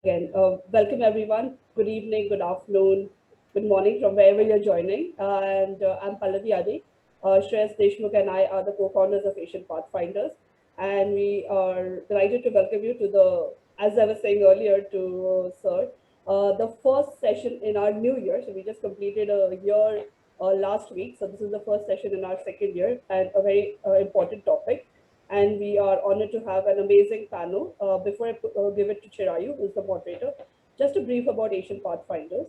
again. Welcome everyone. Good evening, good afternoon, good morning from wherever you're joining. And I'm Pallavi Adi. Shreyas Deshmukh and I are the co-founders of Asian Pathfinders. And we are delighted to welcome you to as I was saying earlier to Sir, the first session in our new year. So we just completed a year last week. So this is the first session in our second year and a very important topic, and we are honored to have an amazing panel. Before I give it to Chirayu, who's the moderator, just a brief about Asian Pathfinders.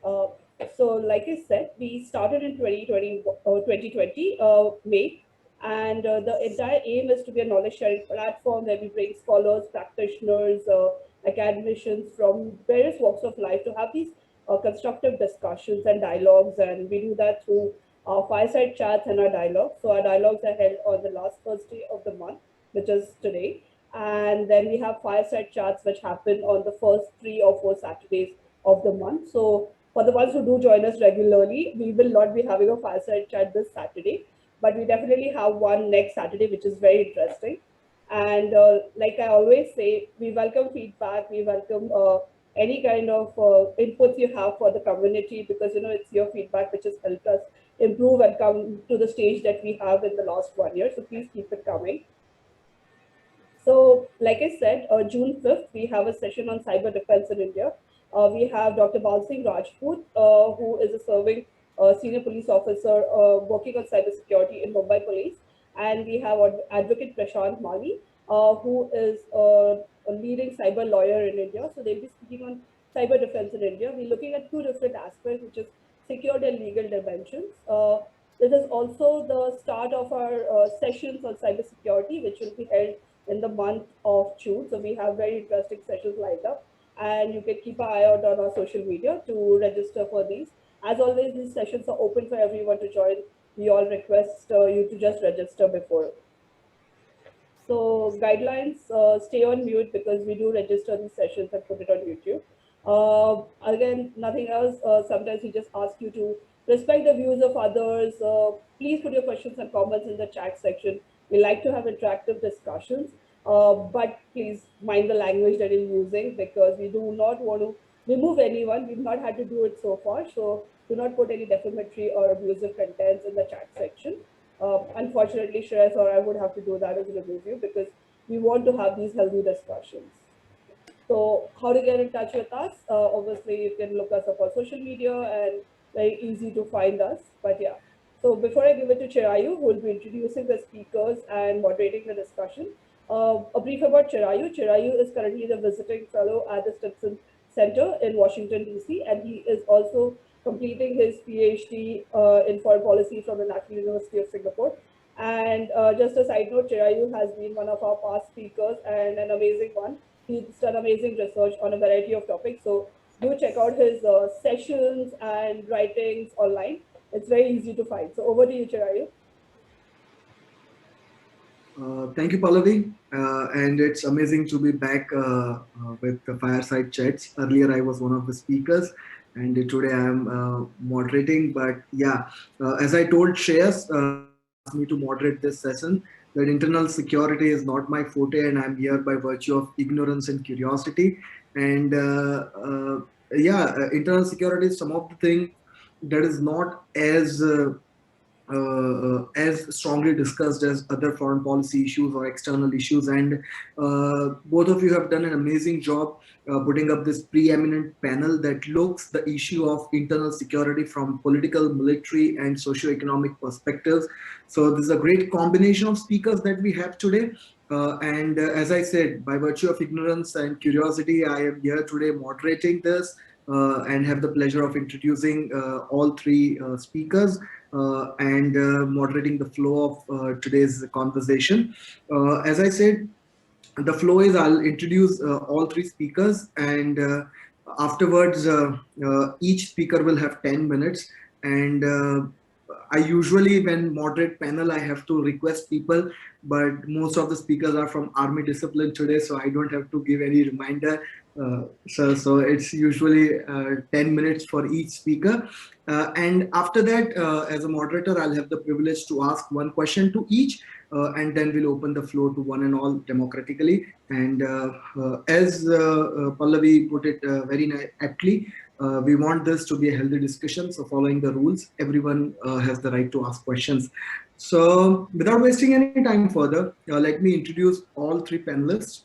Uh, like I said, we started in 2020 May, and the entire aim is to be a knowledge sharing platform where we bring scholars, practitioners, academicians from various walks of life to have these constructive discussions and dialogues, and we do that through our fireside chats and our dialogues. So our dialogues are held on the last Thursday of the month, which is today, and then we have fireside chats which happen on the first 3 or 4 Saturdays of the month. So for the ones who do join us regularly, we will not be having a fireside chat this Saturday, but we definitely have one next Saturday, which is very interesting. And like I always say, we welcome feedback, we welcome any kind of inputs you have for the community, because it's your feedback which has helped us improve and come to the stage that we have in the last 1 year. So please keep it coming. So, like I said, June 5th, we have a session on cyber defense in India. We have Dr. Bal Singh Rajput, who is a serving senior police officer working on cybersecurity in Mumbai Police. And we have Advocate Prashant Mali, who is a leading cyber lawyer in India. So, they'll be speaking on cyber defense in India. We're looking at two different aspects, which is secured and legal dimensions. This is also the start of our sessions on cybersecurity, which will be held in the month of June. So we have very interesting sessions lined up, and you can keep an eye out on our social media to register for these. As always, these sessions are open for everyone to join. We all request you to just register before. So guidelines, stay on mute because we do register these sessions and put it on YouTube. Again, nothing else. Sometimes we just ask you to respect the views of others. Please put your questions and comments in the chat section. We like to have interactive discussions, but please mind the language that you're using, because we do not want to remove anyone. We've not had to do it so far. So do not put any defamatory or abusive contents in the chat section. Unfortunately, Shreyas or I would have to do that as a review, because we want to have these healthy discussions. So how to get in touch with us? Obviously, you can look us up on social media, and very easy to find us. But yeah, so before I give it to Chirayu, who will be introducing the speakers and moderating the discussion, a brief about Chirayu. Chirayu is currently the visiting fellow at the Stimson Center in Washington, D.C., and he is also completing his PhD in foreign policy from the National University of Singapore. And just a side note, Chirayu has been one of our past speakers and an amazing one. He's done amazing research on a variety of topics. So do check out his sessions and writings online. It's very easy to find. So over to you, Chirayu. Thank you, Pallavi. And it's amazing to be back with the fireside chats. Earlier, I was one of the speakers, and today I am moderating. But yeah, as I told Shreyas, asked me to moderate this session, that internal security is not my forte, and I'm here by virtue of ignorance and curiosity. And internal security is some of the thing that is not as strongly discussed as other foreign policy issues or external issues. And both of you have done an amazing job putting up this preeminent panel that looks the issue of internal security from political, military, and socio-economic perspectives. So this is a great combination of speakers that we have today. And as I said, by virtue of ignorance and curiosity, I am here today moderating this and have the pleasure of introducing all three speakers and moderating the flow of today's conversation. As I said, the flow is I'll introduce all three speakers, and afterwards, each speaker will have 10 minutes. And I usually, when moderate panel, I have to request people, but most of the speakers are from army discipline today, so I don't have to give any reminder. So it's usually 10 minutes for each speaker. And after that, as a moderator, I'll have the privilege to ask one question to each. and then we'll open the floor to one and all democratically. And as Pallavi put it very aptly, we want this to be a healthy discussion. So following the rules, everyone has the right to ask questions. So without wasting any time further, let me introduce all three panelists.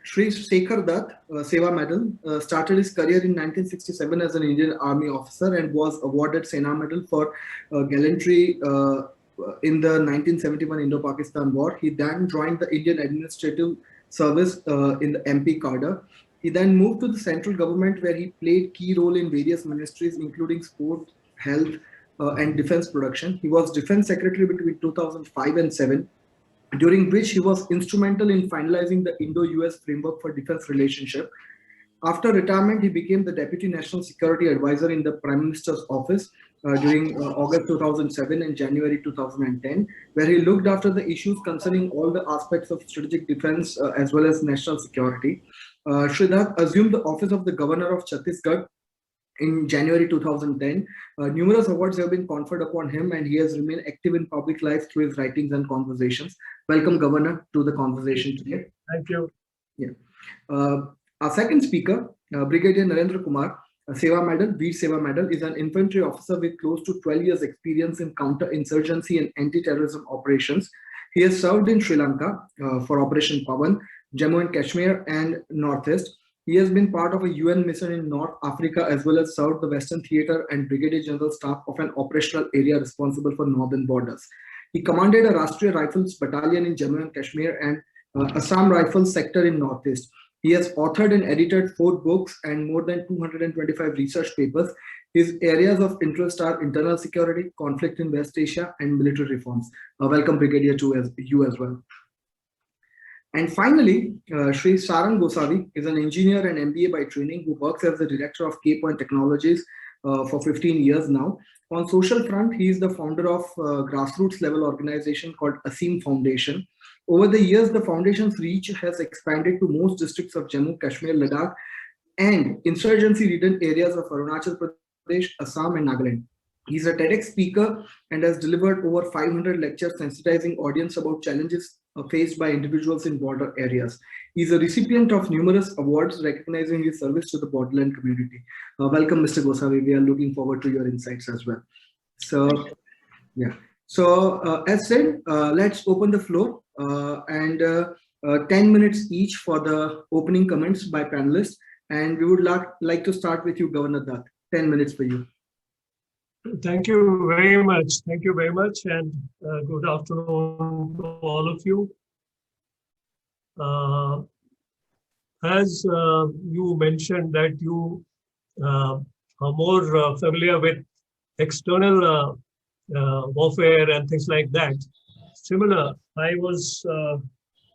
Shri Shekhar Dutt, Seva Medal, started his career in 1967 as an Indian Army officer and was awarded Sena Medal for gallantry in the 1971 Indo-Pakistan War. He then joined the Indian Administrative Service in the MP cadre. He then moved to the central government where he played key role in various ministries including sport, health and defense production. He was defense secretary between 2005 and 7, during which he was instrumental in finalizing the Indo-US framework for defense relationship. After retirement, he became the Deputy National Security Advisor in the Prime Minister's office during August 2007 and January 2010, where he looked after the issues concerning all the aspects of strategic defense as well as national security. Shri Dutt assumed the office of the Governor of Chhattisgarh in January 2010. Numerous awards have been conferred upon him and he has remained active in public life through his writings and conversations. Welcome, Governor, to the conversation today. Thank you. Yeah. Our second speaker, Brigadier Narendra Kumar, Seva Medal, Veer Seva Medal, is an infantry officer with close to 12 years experience in counter-insurgency and anti-terrorism operations. He has served in Sri Lanka for Operation Pawan, Jammu and Kashmir and Northeast. He has been part of a UN mission in North Africa as well as served the Western Theatre and Brigadier General Staff of an operational area responsible for northern borders. He commanded a Rashtriya Rifles battalion in Jammu and Kashmir and Assam Rifles sector in Northeast. He has authored and edited 4 books and more than 225 research papers. His areas of interest are internal security, conflict in West Asia, and military reforms. Welcome, Brigadier, to you as well. And finally, Shri Sarang Gosavi is an engineer and MBA by training who works as the director of K Point Technologies for 15 years now. On social front, he is the founder of a grassroots level organization called Asim Foundation. Over the years, the foundation's reach has expanded to most districts of Jammu, Kashmir, Ladakh, and insurgency-ridden areas of Arunachal Pradesh, Assam, and Nagaland. He's a TEDx speaker and has delivered over 500 lectures sensitizing audience about challenges faced by individuals in border areas. He's a recipient of numerous awards recognizing his service to the borderland community. Welcome, Mr. Gosavi. We are looking forward to your insights as well. So, yeah. So, as said, let's open the floor and 10 minutes each for the opening comments by panelists. And we would like to start with you, Governor Dutt. 10 minutes for you. Thank you very much. Thank you very much, and good afternoon to all of you. As you mentioned that you are more familiar with external warfare and things like that. Similar, I was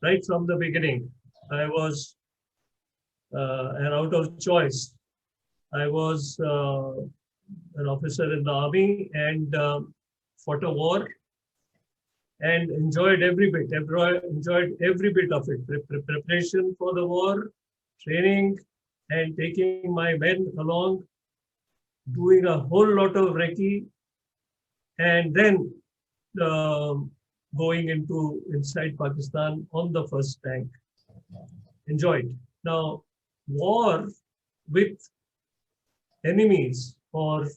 right from the beginning. I was and out of choice. I was an officer in the army and fought a war and enjoyed every bit of it. Preparation for the war, training, and taking my men along, doing a whole lot of recce, and then going inside Pakistan on the first tank. Enjoyed. Now, war with enemies or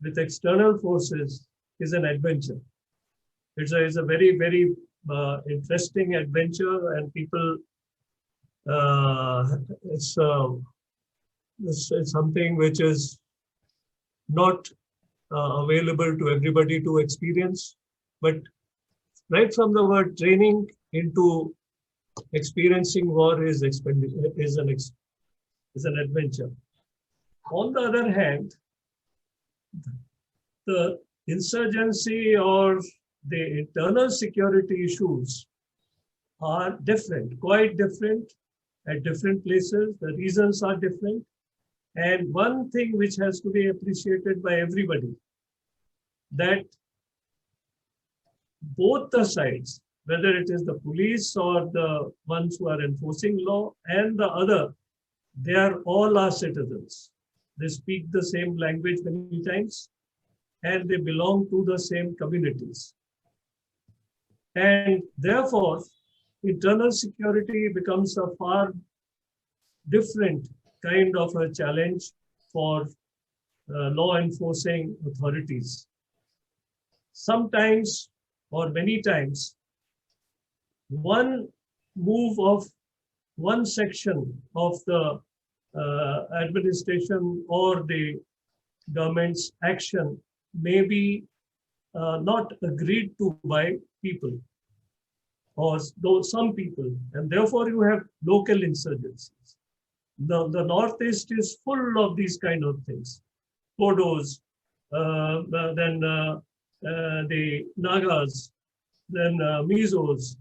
with external forces is an adventure. It's a very, very interesting adventure, and people, it's something which is not available to everybody to experience. But right from the word training into experiencing war is an adventure. On the other hand, the insurgency or the internal security issues are different, quite different at different places. The reasons are different. And one thing which has to be appreciated by everybody, that both the sides, whether it is the police or the ones who are enforcing law and the other, they are all our citizens. They speak the same language many times, and they belong to the same communities. And therefore, internal security becomes a far different kind of a challenge for law enforcing authorities. Sometimes, or many times, one move of one section of the administration or the government's action may be not agreed to by people, or though some people, and therefore you have local insurgencies. The Northeast is full of these kind of things. Bodos, then the Nagas, then Mizos,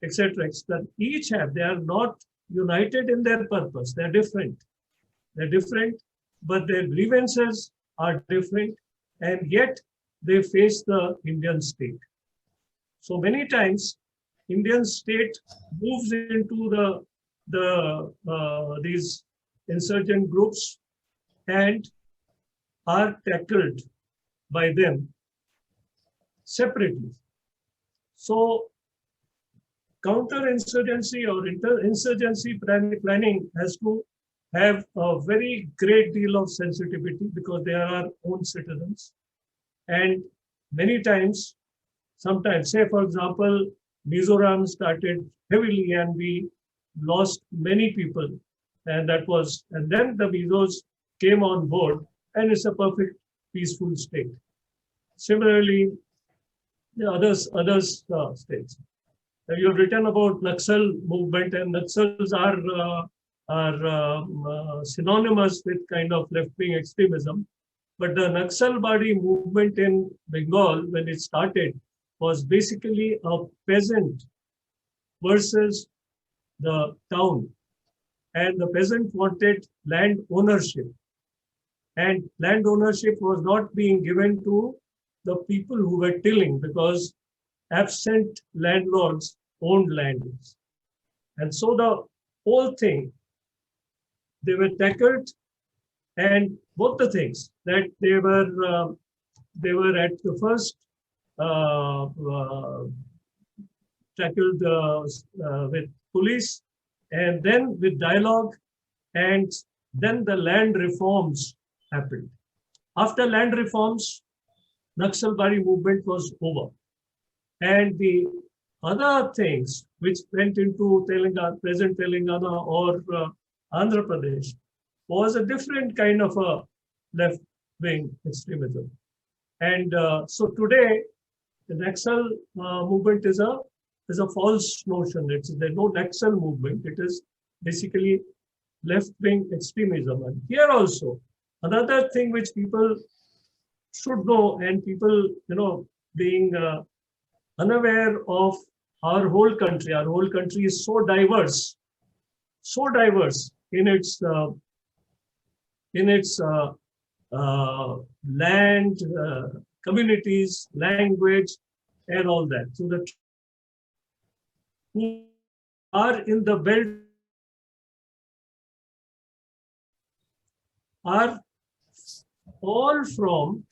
etc. That each have, they are not united in their purpose. They're different. They're different, but their grievances are different, and yet they face the Indian state. So many times, Indian state moves into these insurgent groups and are tackled by them separately. So counter-insurgency or insurgency planning has to have a very great deal of sensitivity because they are our own citizens. And many times, sometimes, say for example, Mizoram started heavily and we lost many people. And then the Mizos came on board and it's a perfect peaceful state. Similarly, the other states. You have written about Naxal movement, and Naxals are synonymous with kind of left-wing extremism. But the Naxalbari movement in Bengal, when it started, was basically a peasant versus the town. And the peasant wanted land ownership. And land ownership was not being given to the people who were tilling because absent landlords owned lands. And so the whole thing, they were tackled, and both the things that they were at the first tackled with police, and then with dialogue, and then the land reforms happened. After land reforms, Naxalbari movement was over. And the other things which went into Telangana, present Telangana or Andhra Pradesh, was a different kind of a left-wing extremism. And so today, the Naxal movement is a false notion. There's no Naxal movement. It is basically left-wing extremism. And here also, another thing which people should know, and people, being unaware of our whole country. Our whole country is so diverse in its land, communities, language, and all that. So the who are in the belt are all from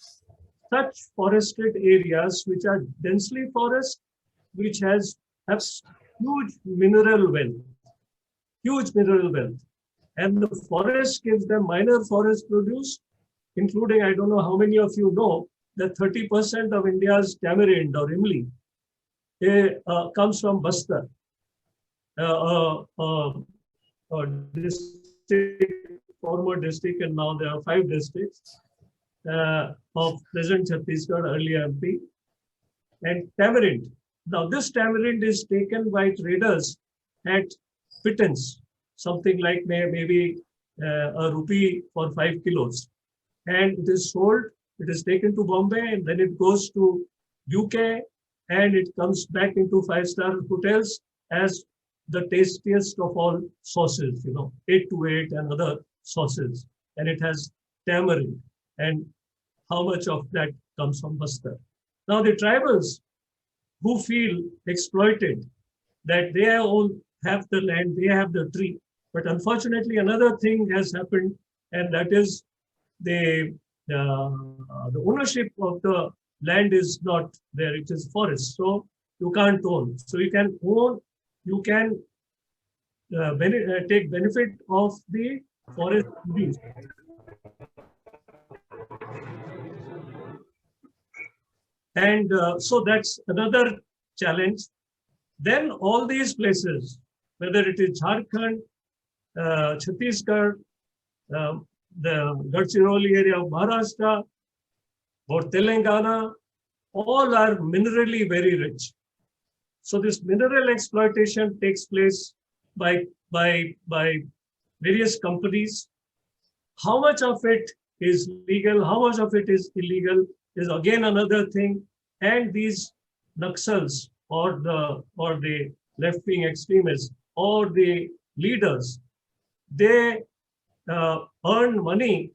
such forested areas which are densely forest, which have huge mineral wealth. And the forest gives them minor forest produce, including, I don't know how many of you know, that 30% of India's tamarind or imli comes from Bastar, former district, and now there are 5 districts of present Chhattisgarh, earlier MP. And tamarind. Now this tamarind is taken by traders at pittance, something like maybe a rupee for 5 kilos. And it is sold, it is taken to Bombay, and then it goes to UK, and it comes back into 5-star hotels as the tastiest of all sauces, 828 and other sauces. And it has tamarind. And how much of that comes from Bastar? Now the tribals who feel exploited, that they have the land, they have the tree. But unfortunately, another thing has happened, and that is the ownership of the land is not there, it is forest. So you can't own. So you can own, you can take benefit of the forest produce. And so that's another challenge. Then all these places, whether it is Jharkhand, Chhattisgarh, the Gadchiroli area of Maharashtra, or Telangana, all are minerally very rich. So this mineral exploitation takes place by various companies. How much of it is legal, how much of it is illegal is again another thing. And these Naxals or the left-wing extremists or the leaders, they earn money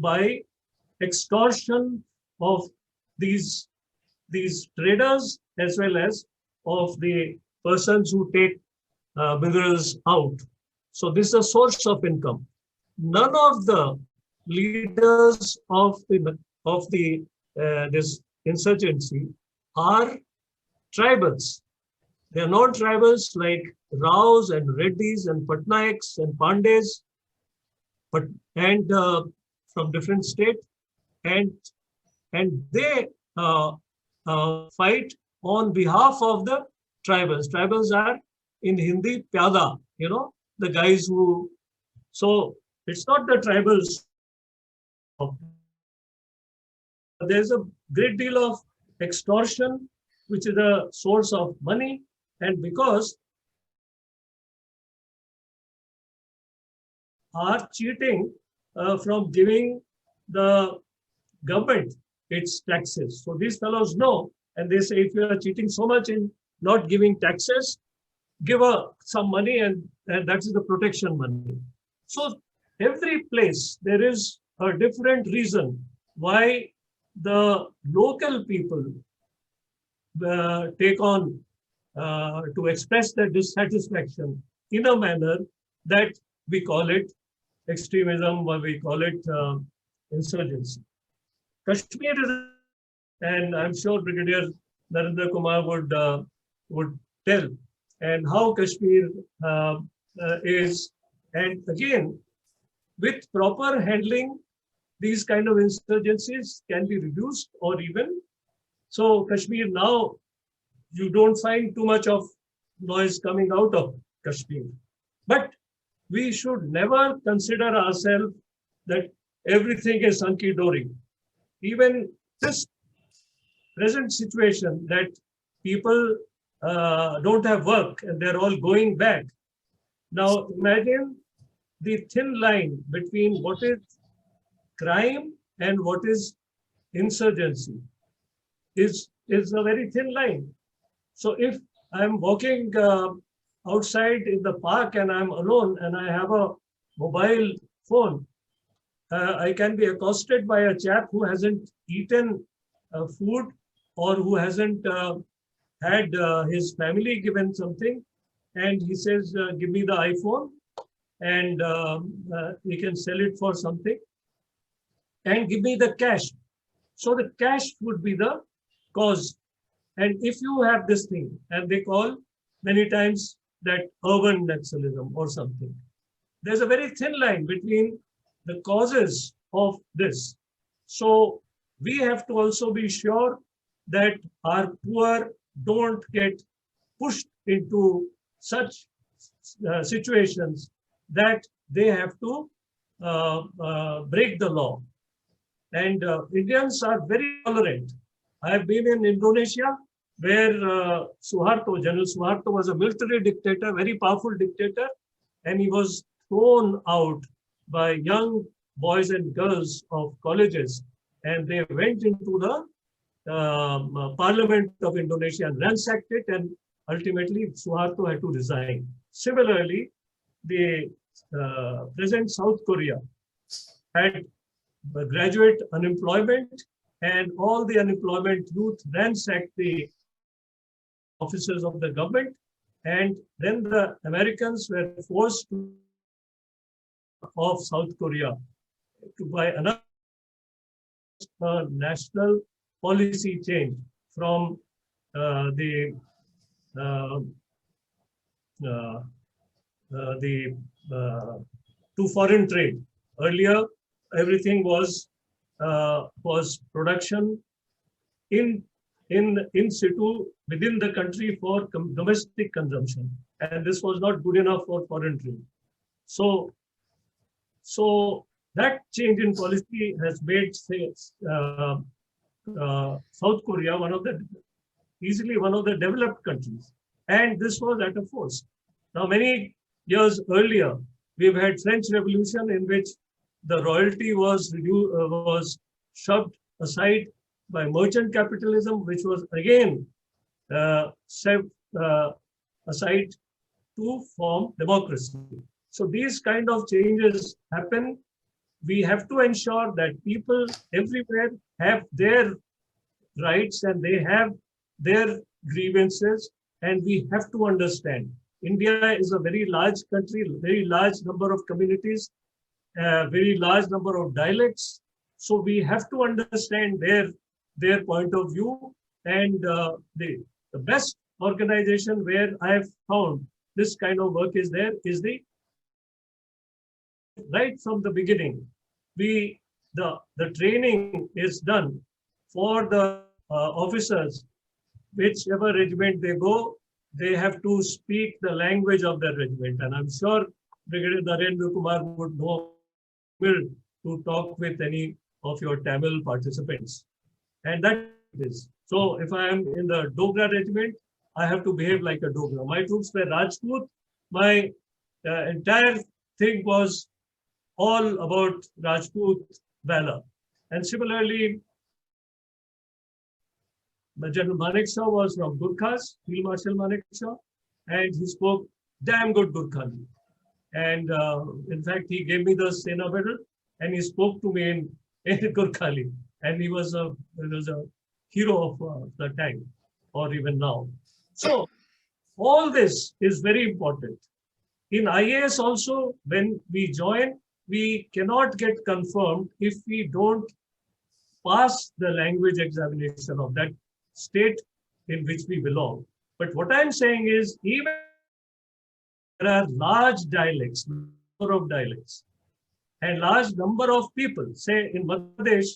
by extortion of these traders as well as of the persons who take minerals out. So this is a source of income. None of the leaders of this insurgency are tribals. They are not tribals like Raos and Reddys and Patnaiks and Pandes, but from different states, and they fight on behalf of the tribals. Tribals are in Hindi pyada, the guys who. So it's not the tribals. There's a great deal of extortion, which is a source of money, and because are cheating from giving the government its taxes. So these fellows know, and they say, if you are cheating so much in not giving taxes, give some money, and that is the protection money. So every place there is a different reason why the local people take on to express their dissatisfaction in a manner that we call it extremism, or we call it insurgency. Kashmir is, and I'm sure Brigadier Narendra Kumar would tell, and how Kashmir is, and again, with proper handling, these kind of insurgencies can be reduced or even. So Kashmir now, you don't find too much of noise coming out of Kashmir. But we should never consider ourselves that everything is hunky-dory. Even this present situation that people don't have work and they're all going back. Now imagine the thin line between what is crime and what is insurgency is a very thin line. So if I'm walking outside in the park and I'm alone and I have a mobile phone, I can be accosted by a chap who hasn't eaten food or who hasn't had his family given something, and he says, give me the iPhone, and he can sell it for something, and give me the cash. So the cash would be the cause. And if you have this thing, and they call many times that urban nationalism or something, there's a very thin line between the causes of this. So we have to also be sure that our poor don't get pushed into such situations that they have to break the law. And Indians are very tolerant. I have been in Indonesia, where Suharto, General Suharto, was a military dictator, very powerful dictator, and he was thrown out by young boys and girls of colleges, and they went into the parliament of Indonesia and ransacked it, and ultimately Suharto had to resign. Similarly, the present South Korea had graduate unemployment, and all the unemployment youth ransacked the offices of the government, and then the Americans were forced to of South Korea to buy another national policy change from the uh, uh, the to foreign trade. Earlier, everything was production in in situ within the country for domestic consumption, and this was not good enough for foreign trade. So that change in policy has made, say, South Korea easily one of the developed countries, and this was at a force. Now, many years earlier, we've had French Revolution in which the royalty was shoved aside by merchant capitalism, which was again set aside to form democracy. So these kind of changes happen. We have to ensure that people everywhere have their rights and they have their grievances, and we have to understand India is a very large country, very large number of communities, very large number of dialects. So we have to understand their point of view, and the best organization where I have found this kind of work is the right from the beginning. The training is done for the officers, whichever regiment they go, they have to speak the language of their regiment. And I'm sure Brigadier Narendra Kumar would know to talk with any of your Tamil participants. And that is. So if I am in the Dogra regiment, I have to behave like a Dogra. My troops were Rajput. My entire thing was all about Rajput valor. And similarly, General Manekshaw was from Gurkhas, Field Marshal Manekshaw, and he spoke damn good Gurkhali. And in fact, he gave me the Sena Medal, and he spoke to me in Gurkhali. And he was a hero of the time, or even now. So all this is very important. In IAS also, when we join, we cannot get confirmed if we don't pass the language examination of that state in which we belong. But what I'm saying is, even there are large dialects, number of dialects, and large number of people, say in Bangladesh,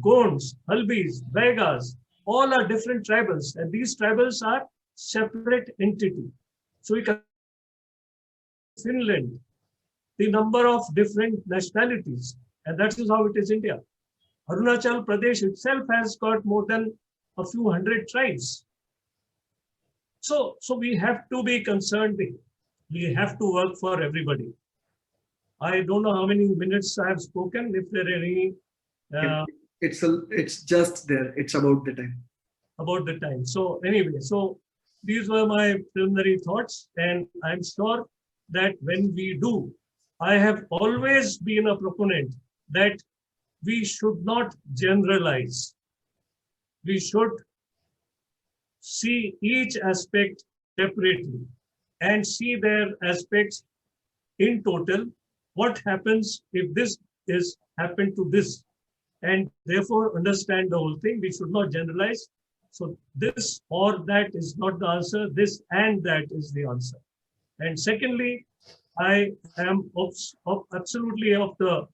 Gonds, Halbis, Baigas, all are different tribals, and these tribals are separate entity. So we can Finland, the number of different nationalities, and that is how it is India. Arunachal Pradesh itself has got more than a few hundred tribes. So we have to be concerned. We have to work for everybody. I don't know how many minutes I have spoken. If there are any, it's just there. It's about the time. About the time. So anyway, so these were my preliminary thoughts, and I'm sure that when we do, I have always been a proponent that we should not generalize. We should see each aspect separately and see their aspects in total. What happens if this is happened to this? And therefore understand the whole thing. We should not generalize. So this or that is not the answer. This and that is the answer. And secondly, I am absolutely of the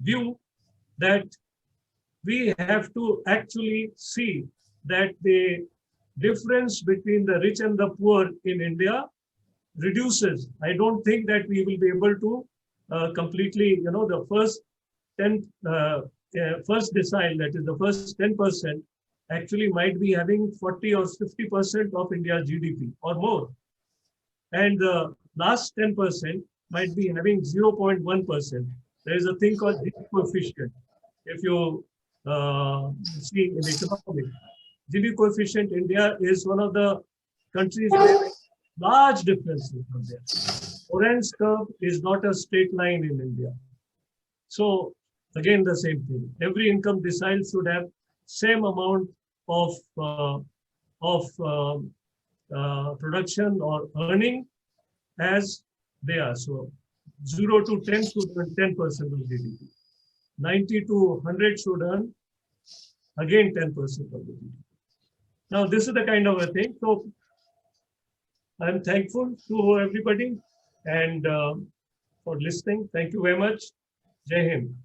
view that we have to actually see that the difference between the rich and the poor in India reduces. I don't think that we will be able to completely, the first decile, that is the first 10%, actually might be having 40 or 50% of India's GDP or more. And the last 10% might be having 0.1%. There is a thing called Gini coefficient. If you see in economics, Gini coefficient, India is one of the countries with large differences from there. Orange curve is not a straight line in India. So again, the same thing. Every income decile should have same amount of production or earning as they are. So 0 to 10 should earn 10% of GDP. 90 to 100 should earn again 10% of the GDP. Now, this is the kind of a thing. So, I'm thankful to everybody and for listening. Thank you very much. Jai Hind.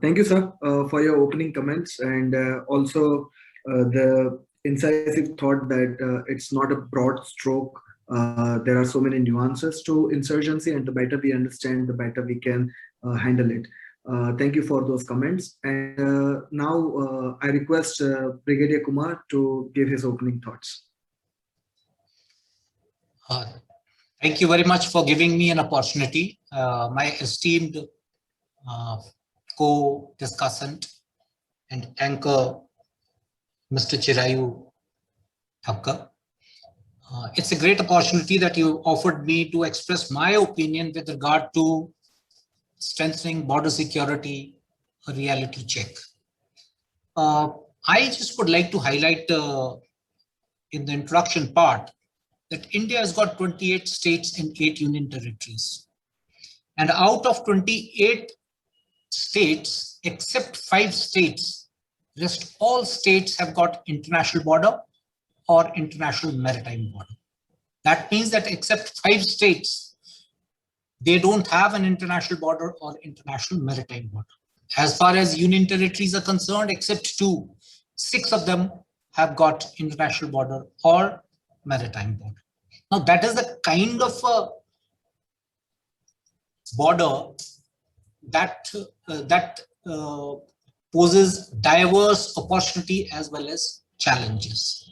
Thank you, sir, for your opening comments and also the incisive thought that it's not a broad stroke. There are so many nuances to insurgency, and the better we understand, the better we can handle it. Thank you for those comments. And now I request Brigadier Kumar to give his opening thoughts. Thank you very much for giving me an opportunity. My esteemed co-discussant and anchor, Mr. Chirayu Thakkar. It's a great opportunity that you offered me to express my opinion with regard to strengthening border security, a reality check. I just would like to highlight in the introduction part that India has got 28 states and 8 union territories. And out of 28 states, except 5 states, rest all states have got international border or international maritime border. That means that except 5 states, they don't have an international border or international maritime border. As far as union territories are concerned, except 2, 6 of them have got international border or maritime border. Now that is the kind of a border that poses diverse opportunity as well as challenges.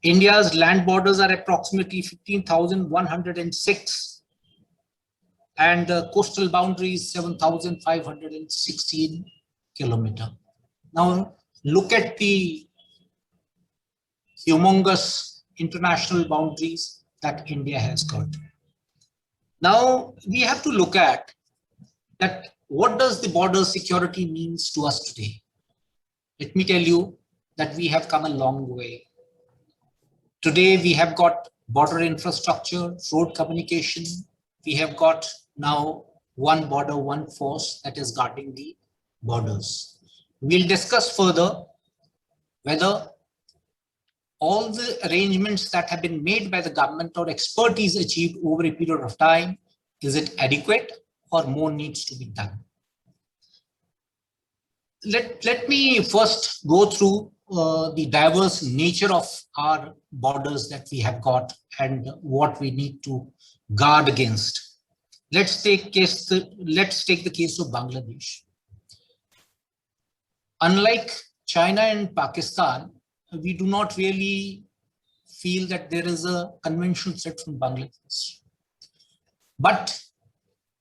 India's land borders are approximately 15,106 and coastal boundaries 7,516 kilometers. Now look at the humongous international boundaries that India has got. Now we have to look at that. What does the border security means to us today? Let me tell you that we have come a long way. Today we have got border infrastructure, road communication. We have got now one border, one force that is guarding the borders. We'll discuss further whether all the arrangements that have been made by the government or expertise achieved over a period of time, is it adequate or more needs to be done? Let me first go through the diverse nature of our borders that we have got and what we need to guard against. Let's take the case of Bangladesh. Unlike China and Pakistan, we do not really feel that there is a conventional threat from Bangladesh. But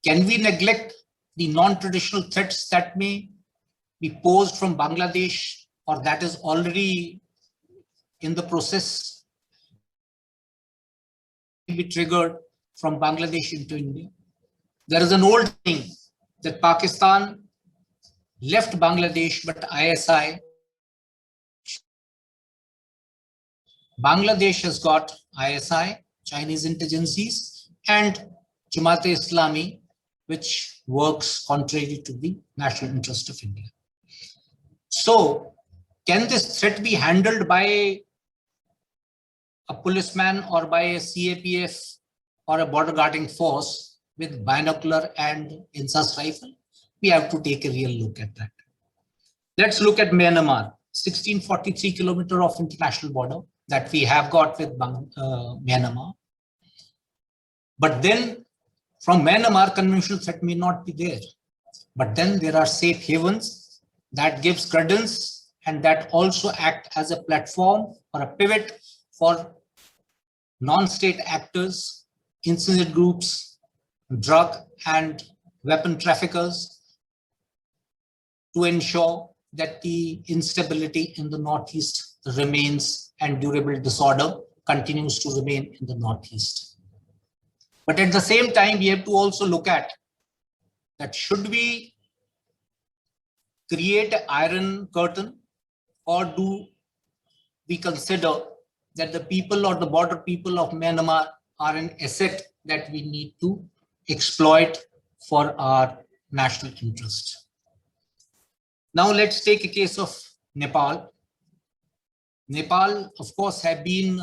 can we neglect the non-traditional threats that may be posed from Bangladesh or that is already in the process to be triggered from Bangladesh into India? There is an old thing that Pakistan left Bangladesh, but ISI, Bangladesh has got ISI, Chinese intelligences, and Jamaat-e-Islami, which works contrary to the national interest of India. So, can this threat be handled by a policeman or by a CAPF or a border guarding force with binocular and INSAS rifle? We have to take a real look at that. Let's look at Myanmar, 1643 kilometers of international border that we have got with Myanmar. But then from Myanmar, conventional threat may not be there. But then there are safe havens that gives credence and that also act as a platform or a pivot for non-state actors, insurgent groups, drug and weapon traffickers to ensure that the instability in the Northeast remains and durable disorder continues to remain in the Northeast. But at the same time, we have to also look at that should we create an iron curtain or do we consider that the people or the border people of Myanmar are an asset that we need to exploit for our national interest? Now let's take a case of Nepal. Nepal, of course, have been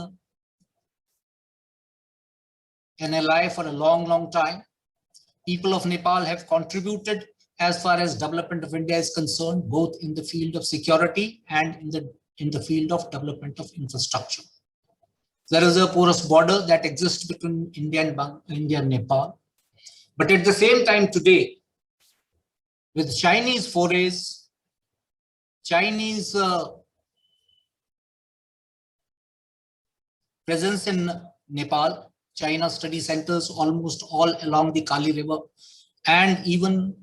an ally for a long, long time. People of Nepal have contributed as far as development of India is concerned, both in the field of security and in the field of development of infrastructure. There is a porous border that exists between India and Nepal. But at the same time today, with Chinese forays, Chinese presence in Nepal, China study centers almost all along the Kali River and even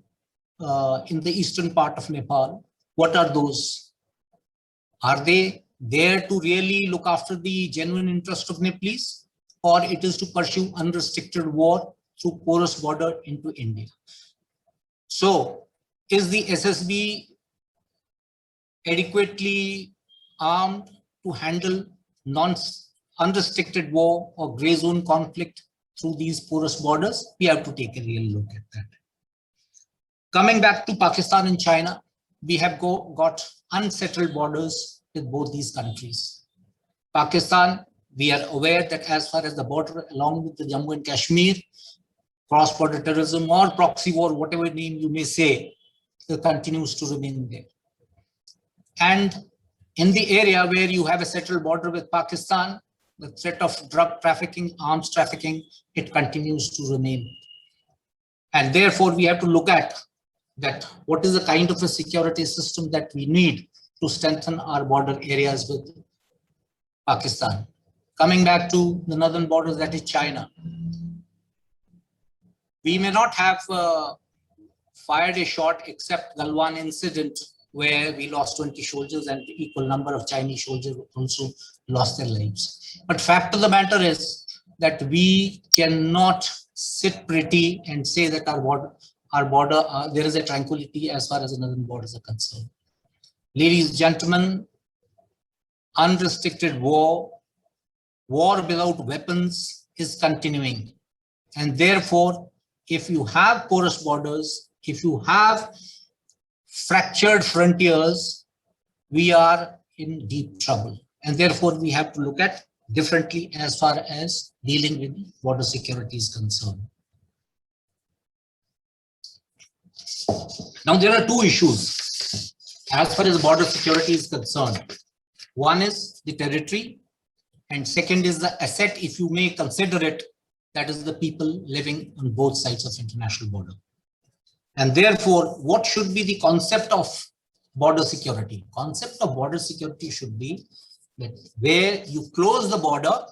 in the eastern part of Nepal. What are those? Are they there to really look after the genuine interest of Nepalese, or it is to pursue unrestricted war through porous border into India? So is the SSB adequately armed to handle unrestricted war or gray zone conflict through these porous borders? We have to take a real look at that. Coming back to Pakistan and China, we have got unsettled borders with both these countries. Pakistan, we are aware that as far as the border along with the Jammu and Kashmir, cross-border terrorism or proxy war, whatever name you may say, continues to remain there. And in the area where you have a settled border with Pakistan, the threat of drug trafficking, arms trafficking, it continues to remain. And therefore, we have to look at that what is the kind of a security system that we need to strengthen our border areas with Pakistan. Coming back to the northern borders, that is China. We may not have fired a shot except Galwan incident where we lost 20 soldiers and the equal number of Chinese soldiers also lost their lives. But fact of the matter is that we cannot sit pretty and say that our border, there is a tranquility as far as the northern borders are concerned. Ladies and gentlemen, unrestricted war without weapons is continuing. And therefore, if you have porous borders, if you have fractured frontiers, we are in deep trouble. And therefore, we have to look at differently as far as dealing with border security is concerned. Now, there are two issues as far as border security is concerned. One is the territory, and second is the asset, if you may consider it, that is the people living on both sides of international border. And therefore, what should be the concept of border security? Concept of border security should be that where you close the border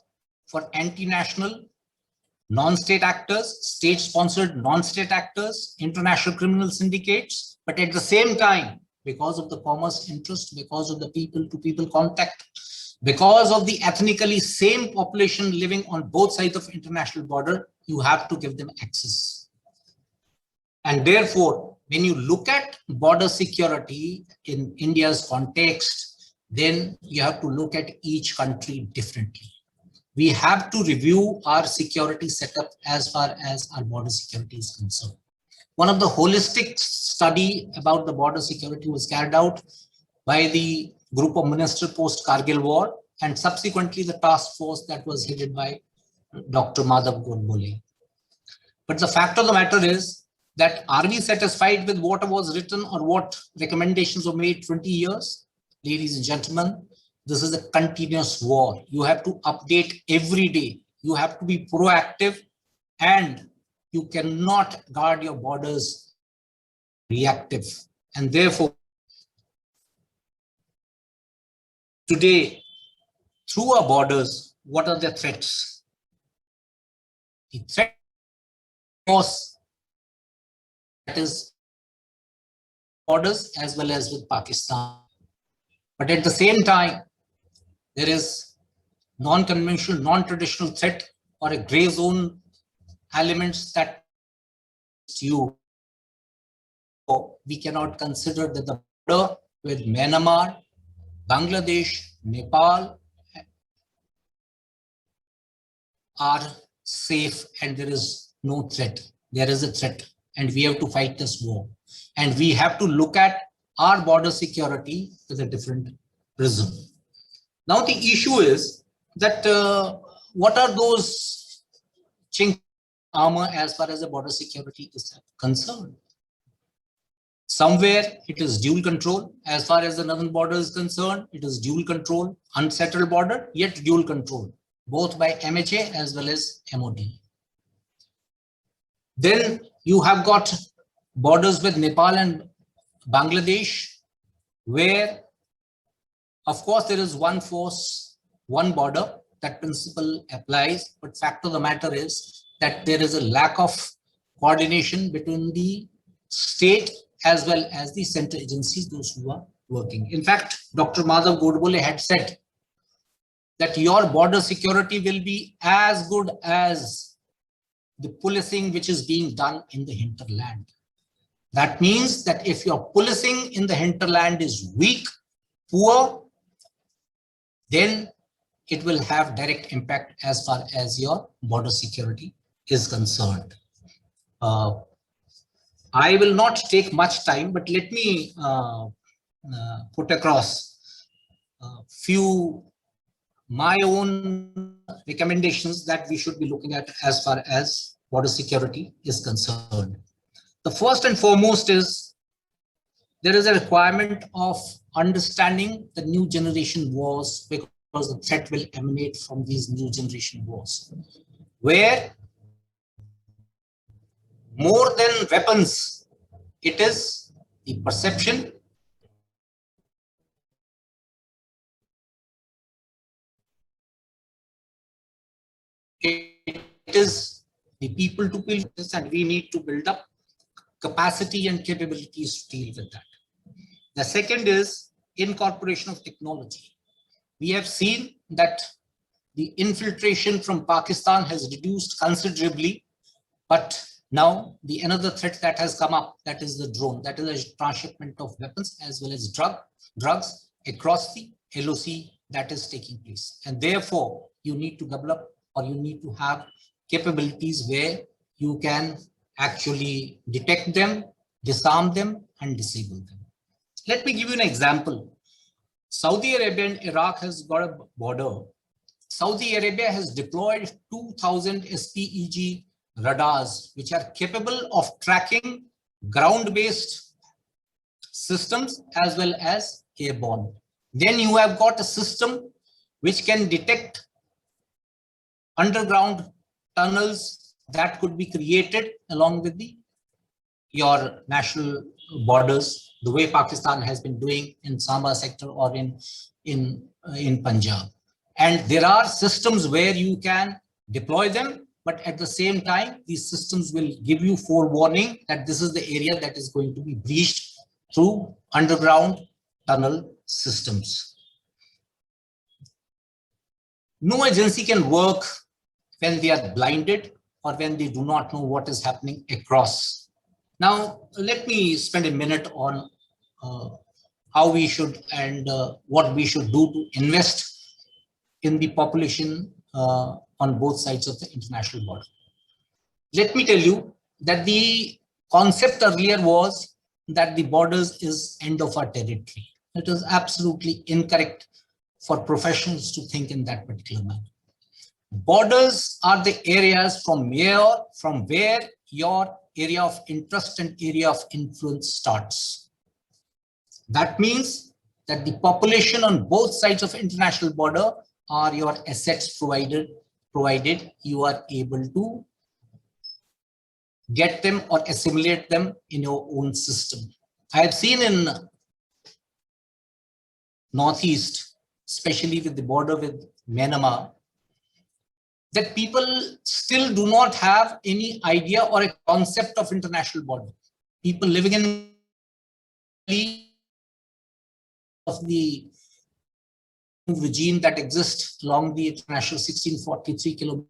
for anti-national, non-state actors, state-sponsored non-state actors, international criminal syndicates, but at the same time, because of the commerce interest, because of the people-to-people contact, because of the ethnically same population living on both sides of international border, you have to give them access. And therefore, when you look at border security in India's context, then you have to look at each country differently. We have to review our security setup as far as our border security is concerned. One of the holistic study about the border security was carried out by the group of ministers post Kargil war and subsequently the task force that was headed by Dr. Madhav Godbole. But the fact of the matter is that are we satisfied with what was written or what recommendations were made 20 years? Ladies and gentlemen, this is a continuous war. You have to update every day. You have to be proactive and you cannot guard your borders reactive. And therefore, today, through our borders, what are the threats? The threat was that is borders as well as with Pakistan. But at the same time, there is non-conventional, non-traditional threat or a gray zone elements that you. We cannot consider that the border with Myanmar, Bangladesh, Nepal are safe and there is no threat. There is a threat and we have to fight this war. And we have to look at our border security with a different prism. Now the issue is that what are those chinks armor as far as the border security is concerned? Somewhere it is dual control. As far as the northern border is concerned, it is dual control, unsettled border, yet dual control, both by MHA as well as MOD. Then you have got borders with Nepal and Bangladesh, where of course there is one force, one border, that principle applies, but fact of the matter is that there is a lack of coordination between the state as well as the central agencies, those who are working. In fact, Dr. Madhav Godbole had said that your border security will be as good as the policing which is being done in the hinterland. That means that if your policing in the hinterland is weak, poor, then it will have direct impact as far as your border security is concerned. I will not take much time, but let me put across a few my own recommendations that we should be looking at as far as border security is concerned. The first and foremost is there is a requirement of understanding the new generation wars, because the threat will emanate from these new generation wars, where more than weapons, it is the perception, it is the people to build this, and we need to build up capacity and capabilities to deal with that. The second is incorporation of technology. We have seen that the infiltration from Pakistan has reduced considerably, but now the another threat that has come up, that is the drone, that is a transshipment of weapons as well as drugs across the LOC that is taking place. And therefore, you need to develop, or you need to have capabilities where you can actually detect them, disarm them, and disable them. Let me give you an example. Saudi Arabia and Iraq has got a border. Saudi Arabia has deployed 2,000 SPEG radars, which are capable of tracking ground-based systems as well as airborne. Then you have got a system which can detect underground tunnels that could be created along with your national borders, the way Pakistan has been doing in Samba sector or in Punjab. And there are systems where you can deploy them, but at the same time, these systems will give you forewarning that this is the area that is going to be breached through underground tunnel systems. No agency can work when they are blinded or when they do not know what is happening across. Now, let me spend a minute on how we should and what we should do to invest in the population on both sides of the international border. Let me tell you that the concept earlier was that the borders is end of our territory. It is absolutely incorrect for professionals to think in that particular manner. Borders are the areas from where your area of interest and area of influence starts. That means that the population on both sides of international border are your assets provided you are able to get them or assimilate them in your own system. I have seen in Northeast, especially with the border with Myanmar, that people still do not have any idea or a concept of international border. People living in of the regime that exists along the international 1643 kilometer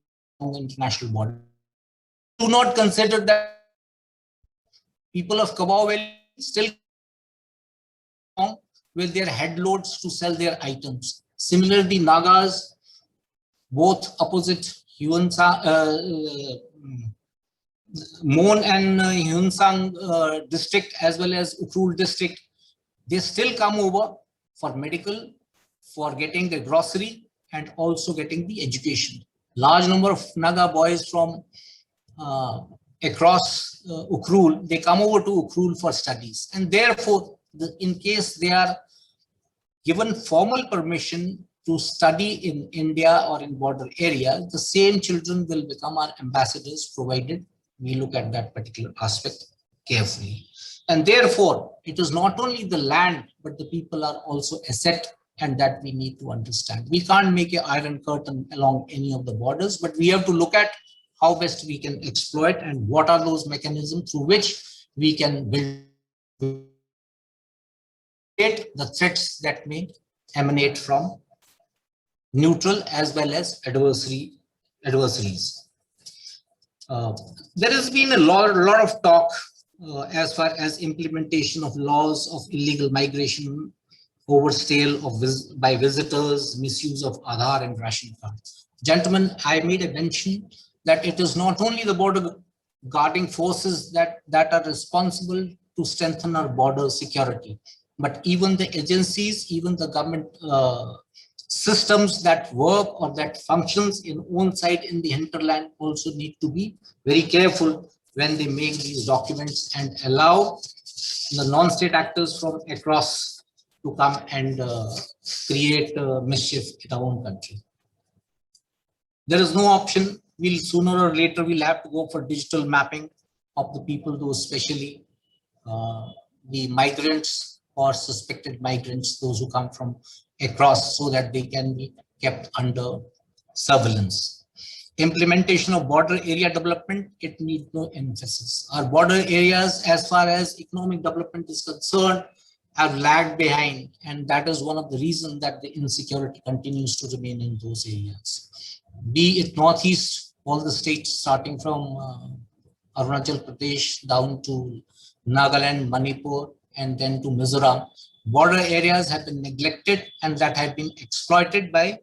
international border do not consider that people of Kabao Valley still with their headloads to sell their items. Similarly, Nagas, both opposite Mon and Hyunsang district as well as Ukhrul district, they still come over for medical, for getting the grocery, and also getting the education. Large number of Naga boys from across Ukhrul, they come over to Ukhrul for studies. And therefore, in case they are given formal permission to study in India or in border areas, the same children will become our ambassadors, provided we look at that particular aspect carefully. And therefore, it is not only the land, but the people are also asset, and that we need to understand. We can't make an iron curtain along any of the borders, but we have to look at how best we can exploit and what are those mechanisms through which we can build the threats that may emanate from neutral as well as adversaries. There has been a lot of talk as far as implementation of laws of illegal migration, overstay by visitors, misuse of Aadhaar and ration cards. Gentlemen, I made a mention that it is not only the border guarding forces that are responsible to strengthen our border security, but even the agencies, even the government systems that work or that functions in own side in the hinterland also need to be very careful when they make these documents and allow the non-state actors from across to come and create mischief in our own country. There is no option. We'll sooner or later we'll have to go for digital mapping of the people, those especially the migrants or suspected migrants, those who come from across, so that they can be kept under surveillance. Implementation of border area development, it needs no emphasis. Our border areas, as far as economic development is concerned, have lagged behind, and that is one of the reasons that the insecurity continues to remain in those areas. Be it Northeast, all the states starting from Arunachal Pradesh down to Nagaland, Manipur, and then to Mizoram, border areas have been neglected and that have been exploited by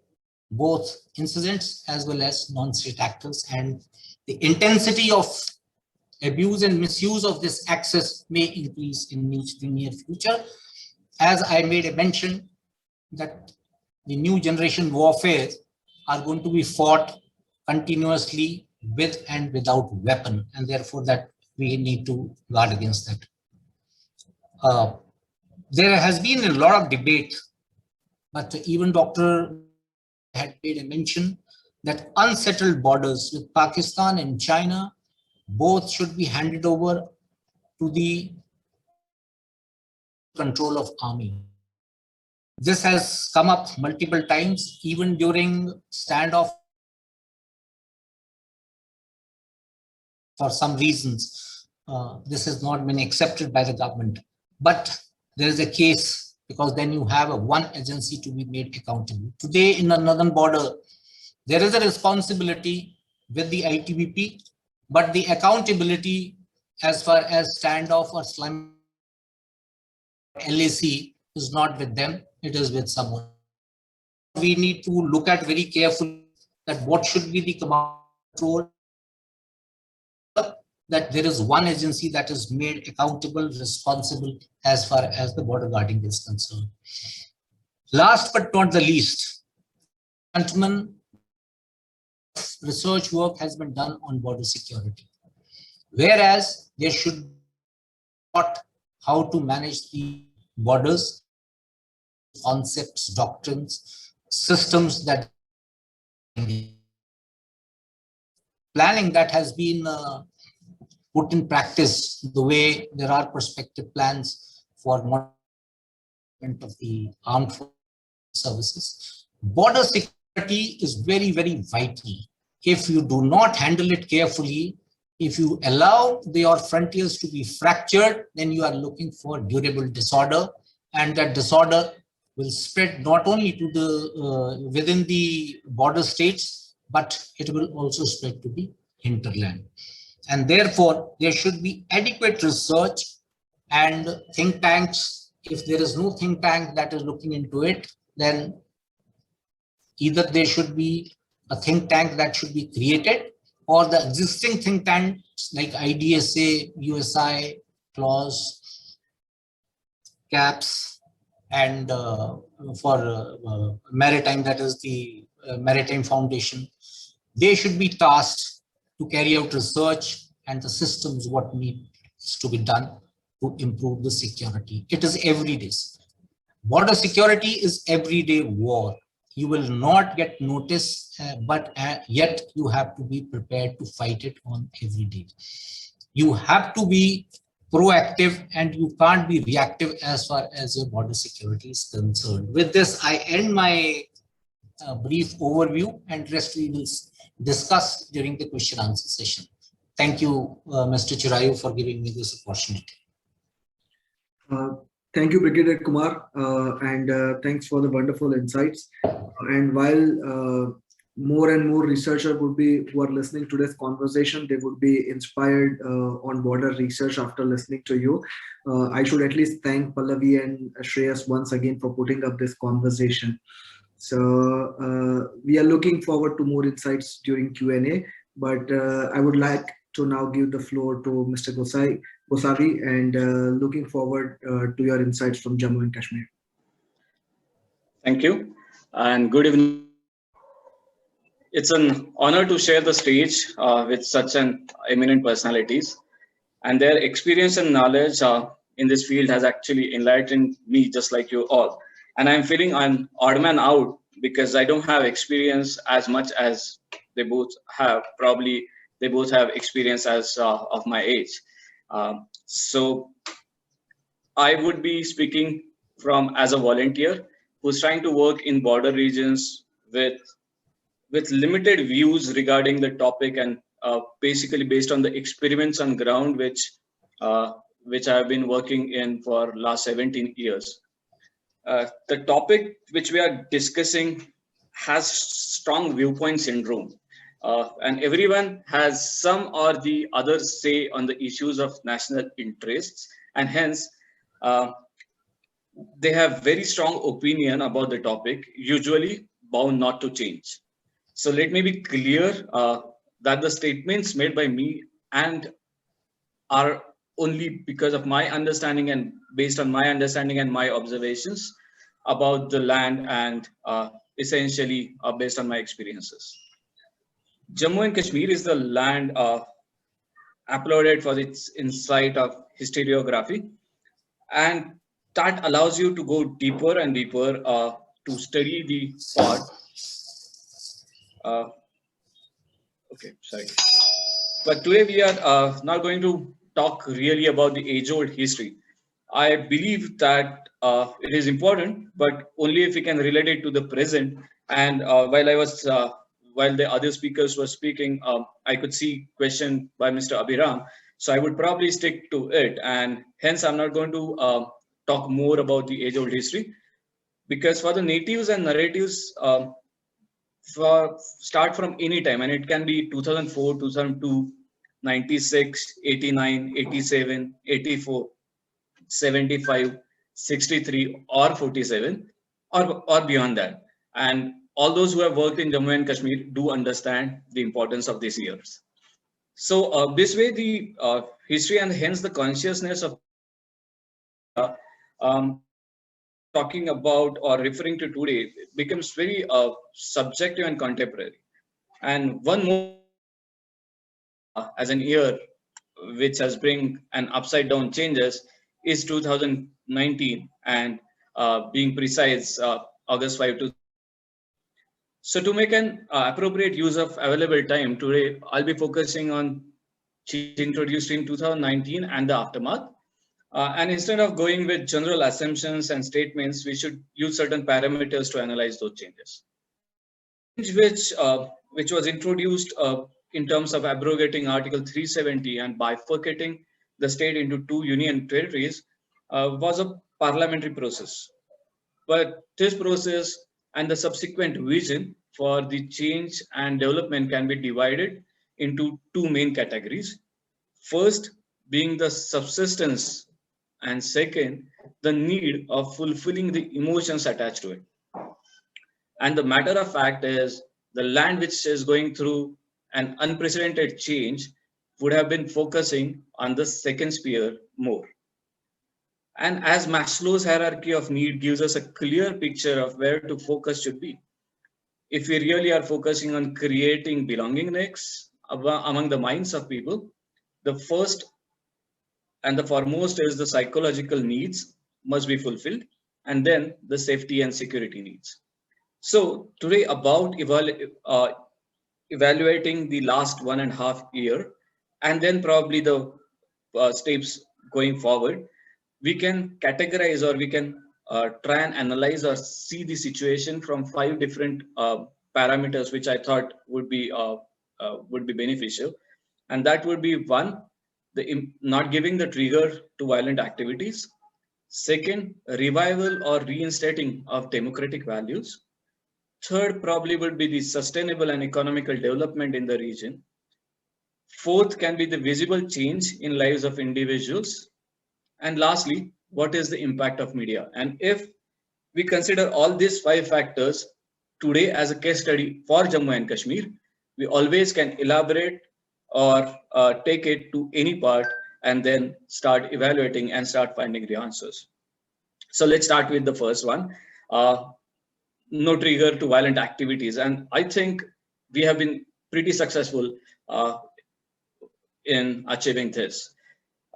both incidents as well as non-state actors, and the intensity of abuse and misuse of this access may increase in the near future. As I made a mention that the new generation warfare are going to be fought continuously with and without weapon, and therefore that we need to guard against that. There has been a lot of debate, but even Dr. had made a mention that unsettled borders with Pakistan and China both should be handed over to the control of army. This has come up multiple times, even during standoff. For some reasons, this has not been accepted by the government. But there is a case, because then you have one agency to be made accountable. Today in the northern border, there is a responsibility with the ITBP, but the accountability as far as standoff or slum LAC is not with them, it is with someone. We need to look at very carefully that what should be the command control, that there is one agency that is made accountable, responsible as far as the border guarding is concerned. Last but not the least, gentlemen, research work has been done on border security, whereas there should be taught how to manage the borders, concepts, doctrines, systems that planning that has been put in practice, the way there are prospective plans for modernization of the armed services. Border security is very, very vital. If you do not handle it carefully, if you allow your frontiers to be fractured, then you are looking for durable disorder, and that disorder will spread not only to the within the border states, but it will also spread to the hinterland. And therefore, there should be adequate research and think tanks. If there is no think tank that is looking into it, then either there should be a think tank that should be created, or the existing think tanks like IDSA, USI, CLAWS, caps, and for maritime, that is the Maritime Foundation. They should be tasked to carry out research and the systems what needs to be done to improve the security. It is every day. Border security is everyday war. You will not get notice, but yet you have to be prepared to fight it on every day. You have to be proactive and you can't be reactive as far as your border security is concerned. With this, I end my brief overview, and rest we will discuss during the question answer session. Thank you, Mr. Chirayu, for giving me this opportunity. Thank you, Brigadier Kumar, and thanks for the wonderful insights. And while more and more researchers who are listening to this conversation, they would be inspired on border research after listening to you. I should at least thank Pallavi and Shreyas once again for putting up this conversation. So we are looking forward to more insights during Q&A, but I would like to now give the floor to Mr. Gosavi, and looking forward to your insights from Jammu and Kashmir. Thank you, and good evening. It's an honor to share the stage with such an eminent personalities, and their experience and knowledge in this field has actually enlightened me just like you all. And I'm feeling an odd man out because I don't have experience as much as they both have. Probably they both have experience as of my age. So I would be speaking from as a volunteer who's trying to work in border regions with limited views regarding the topic, and basically based on the experiments on ground which I've been working in for last 17 years. The topic which we are discussing has strong viewpoint syndrome, and everyone has some or the other say on the issues of national interests, and hence they have very strong opinion about the topic, usually bound not to change. So let me be clear that the statements made by me and are only because of my understanding and based on my understanding and my observations about the land, and essentially based on my experiences. Jammu and Kashmir is the land applauded for its insight of historiography, and that allows you to go deeper and deeper to study the part. Okay, sorry. But today we are not going to talk really about the age-old history. I believe that it is important, but only if we can relate it to the present. And while the other speakers were speaking, I could see question by Mr. Abhiram. So I would probably stick to it, and hence I'm not going to talk more about the age-old history, because for the natives and narratives, start from any time, and it can be 2004, 2002, 96, 89, 87, 84, 75, 63, or 47, or beyond that. And all those who have worked in Jammu and Kashmir do understand the importance of these years. So this way, the history and hence the consciousness of talking about or referring to today becomes very subjective and contemporary. And one more as an year which has bring an upside down changes is 2019, and being precise, August 5 to. So to make an appropriate use of available time today, I'll be focusing on change introduced in 2019 and the aftermath. And instead of going with general assumptions and statements, we should use certain parameters to analyze those changes. Which was introduced in terms of abrogating Article 370 and bifurcating the state into two union territories was a parliamentary process. But this process and the subsequent vision for the change and development can be divided into two main categories. First being the subsistence, and second, the need of fulfilling the emotions attached to it. And the matter of fact is, the land which is going through an unprecedented change would have been focusing on the second sphere more. And as Maslow's hierarchy of need gives us a clear picture of where to focus should be. If we really are focusing on creating belongingness among the minds of people, the first and the foremost is the psychological needs must be fulfilled, and then the safety and security needs. So today about evaluating the last 1.5 year, and then probably the steps going forward, we can categorize or we can try and analyze or see the situation from 5 different parameters, which I thought would be beneficial, and that would be one, not giving the trigger to violent activities. Second, revival or reinstating of democratic values. Third, probably would be the sustainable and economical development in the region. Fourth can be the visible change in lives of individuals. And lastly, what is the impact of media? And if we consider all these 5 factors today as a case study for Jammu and Kashmir, we always can elaborate or take it to any part and then start evaluating and start finding the answers. So let's start with the first one. No trigger to violent activities. And I think we have been pretty successful in achieving this.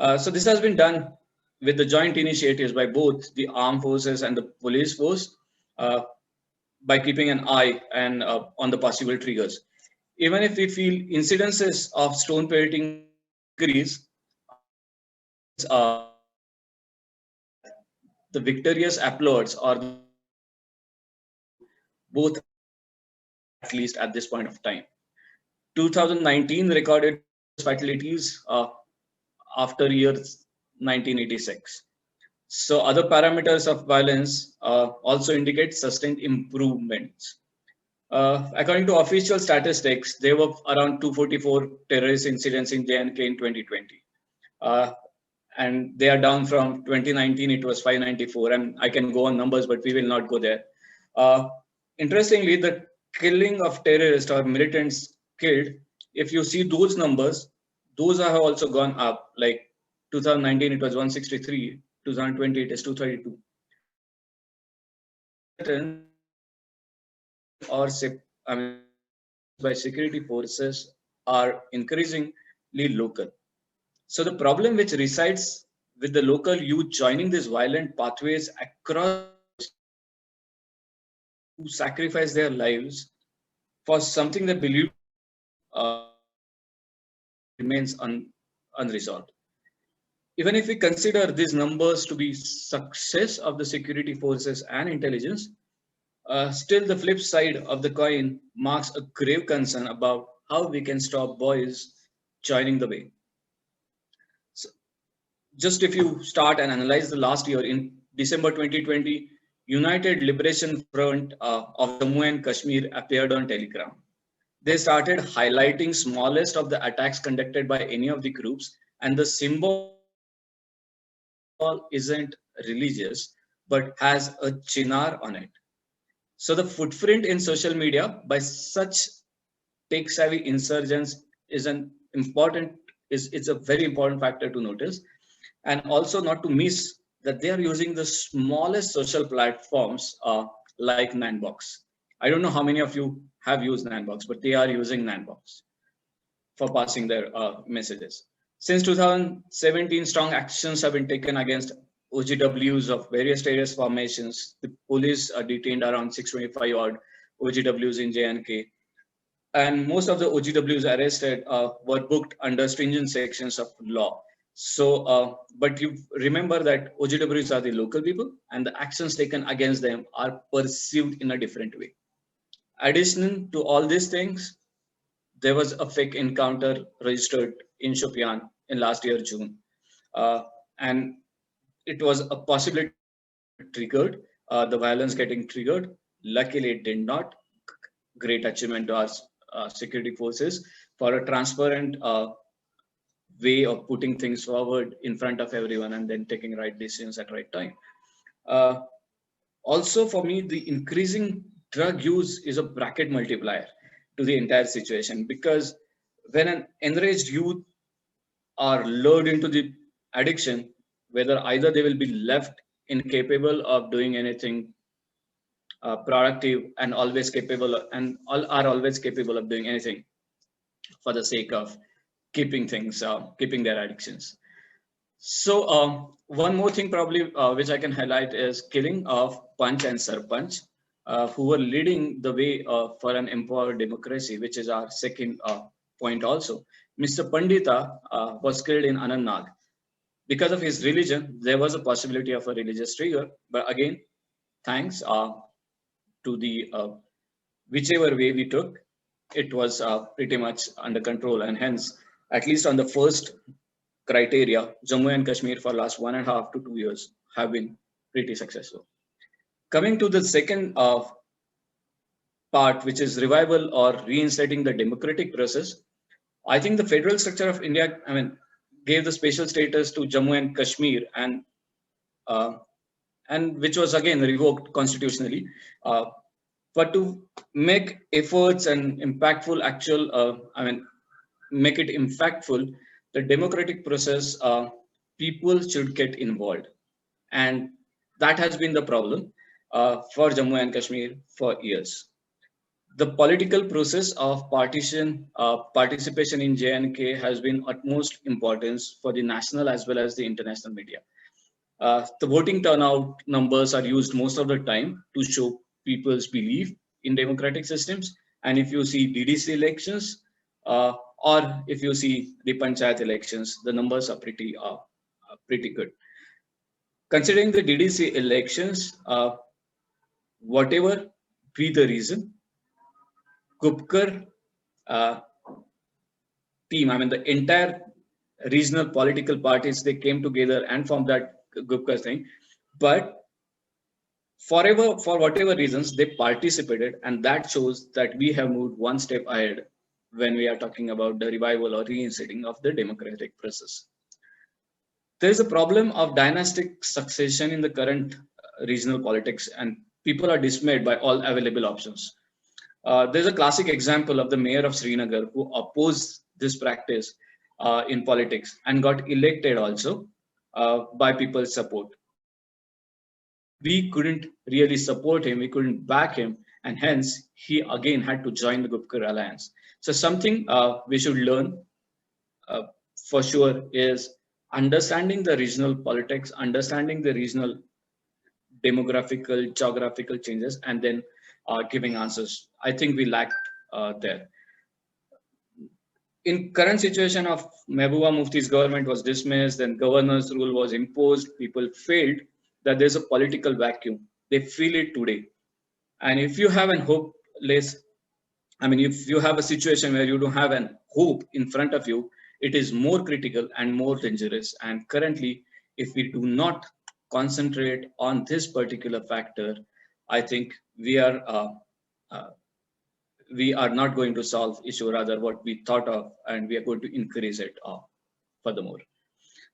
So this has been done with the joint initiatives by both the armed forces and the police force, by keeping an eye and on the possible triggers. Even if we feel incidences of stone pelting increase, the victorious applauds or both, at least at this point of time. 2019 recorded fatalities after year 1986. So other parameters of violence also indicate sustained improvements. According to official statistics, there were around 244 terrorist incidents in J&K in 2020. And they are down from 2019, it was 594. And I can go on numbers, but we will not go there. Interestingly, the killing of terrorists or militants killed, if you see those numbers, those have also gone up. Like 2019, it was 163. 2020, it is 232. Or by security forces are increasingly local. So the problem which resides with the local youth joining these violent pathways across to sacrifice their lives for something they believe remains unresolved. Even if we consider these numbers to be success of the security forces and intelligence, still the flip side of the coin marks a grave concern about how we can stop boys joining the way. So just if you start and analyze the last year, in December 2020, United Liberation Front of Jammu and Kashmir appeared on Telegram. They started highlighting smallest of the attacks conducted by any of the groups, and the symbol isn't religious, but has a chinar on it. So the footprint in social media by such tech-savvy insurgents is it's a very important factor to notice, and also not to miss that they are using the smallest social platforms like Nanbox. I don't know how many of you have used Nanbox, but they are using Nanbox for passing their messages. Since 2017, strong actions have been taken against OGWs of various terrorist formations. The police detained around 625 odd OGWs in J&K. And most of the OGWs arrested were booked under stringent sections of law. So, but you remember that OGWs are the local people, and the actions taken against them are perceived in a different way. Addition to all these things, there was a fake encounter registered in Shopian in last year, June. And it was a possibility triggered, the violence getting triggered. Luckily, it did not. Great achievement to our security forces for a transparent way of putting things forward in front of everyone and then taking right decisions at right time. Also, for me, the increasing drug use is a bracket multiplier to the entire situation, because when an enraged youth are lured into the addiction, whether either they will be left incapable of doing anything productive and always capable and all are always capable of doing anything for the sake of keeping things, keeping their addictions. So one more thing probably which I can highlight is killing of Panch and Sarpanch, who were leading the way for an empowered democracy, which is our second point also. Mr. Pandita was killed in Anantnag. Because of his religion, there was a possibility of a religious trigger. But again, thanks to the whichever way we took, it was pretty much under control. And hence, at least on the first criteria, Jammu and Kashmir for last 1.5 to 2 years have been pretty successful. Coming to the second part, which is revival or reinstating the democratic process, I think the federal structure of India, gave the special status to Jammu and Kashmir, and which was again revoked constitutionally. But to make efforts and impactful make it impactful, the democratic process, people should get involved. And that has been the problem for Jammu and Kashmir for years. The political process of participation in J&K has been utmost importance for the national as well as the international media. The voting turnout numbers are used most of the time to show people's belief in democratic systems. And if you see DDC elections, or if you see the Panchayat elections, the numbers are pretty good. Considering the DDC elections, whatever be the reason, Gupkar team, the entire regional political parties, they came together and formed that Gupkar thing. But for whatever reasons, they participated, and that shows that we have moved one step ahead when we are talking about the revival or reinstating of the democratic process. There is a problem of dynastic succession in the current regional politics, and people are dismayed by all available options. There's a classic example of the mayor of Srinagar who opposed this practice in politics and got elected also by people's support. We couldn't really support him, we couldn't back him, and hence he again had to join the Gupkar alliance. So something we should learn for sure is understanding the regional politics, understanding the regional demographical, geographical changes, and then giving answers. I think we lacked there. In current situation of Mehbooba Mufti's government was dismissed, then governor's rule was imposed, people felt that there's a political vacuum. They feel it today. And if you have an hopeless, if you have a situation where you don't have an hope in front of you, it is more critical and more dangerous. And currently, if we do not concentrate on this particular factor, I think we are not going to solve issue, rather what we thought of, and we are going to increase it furthermore.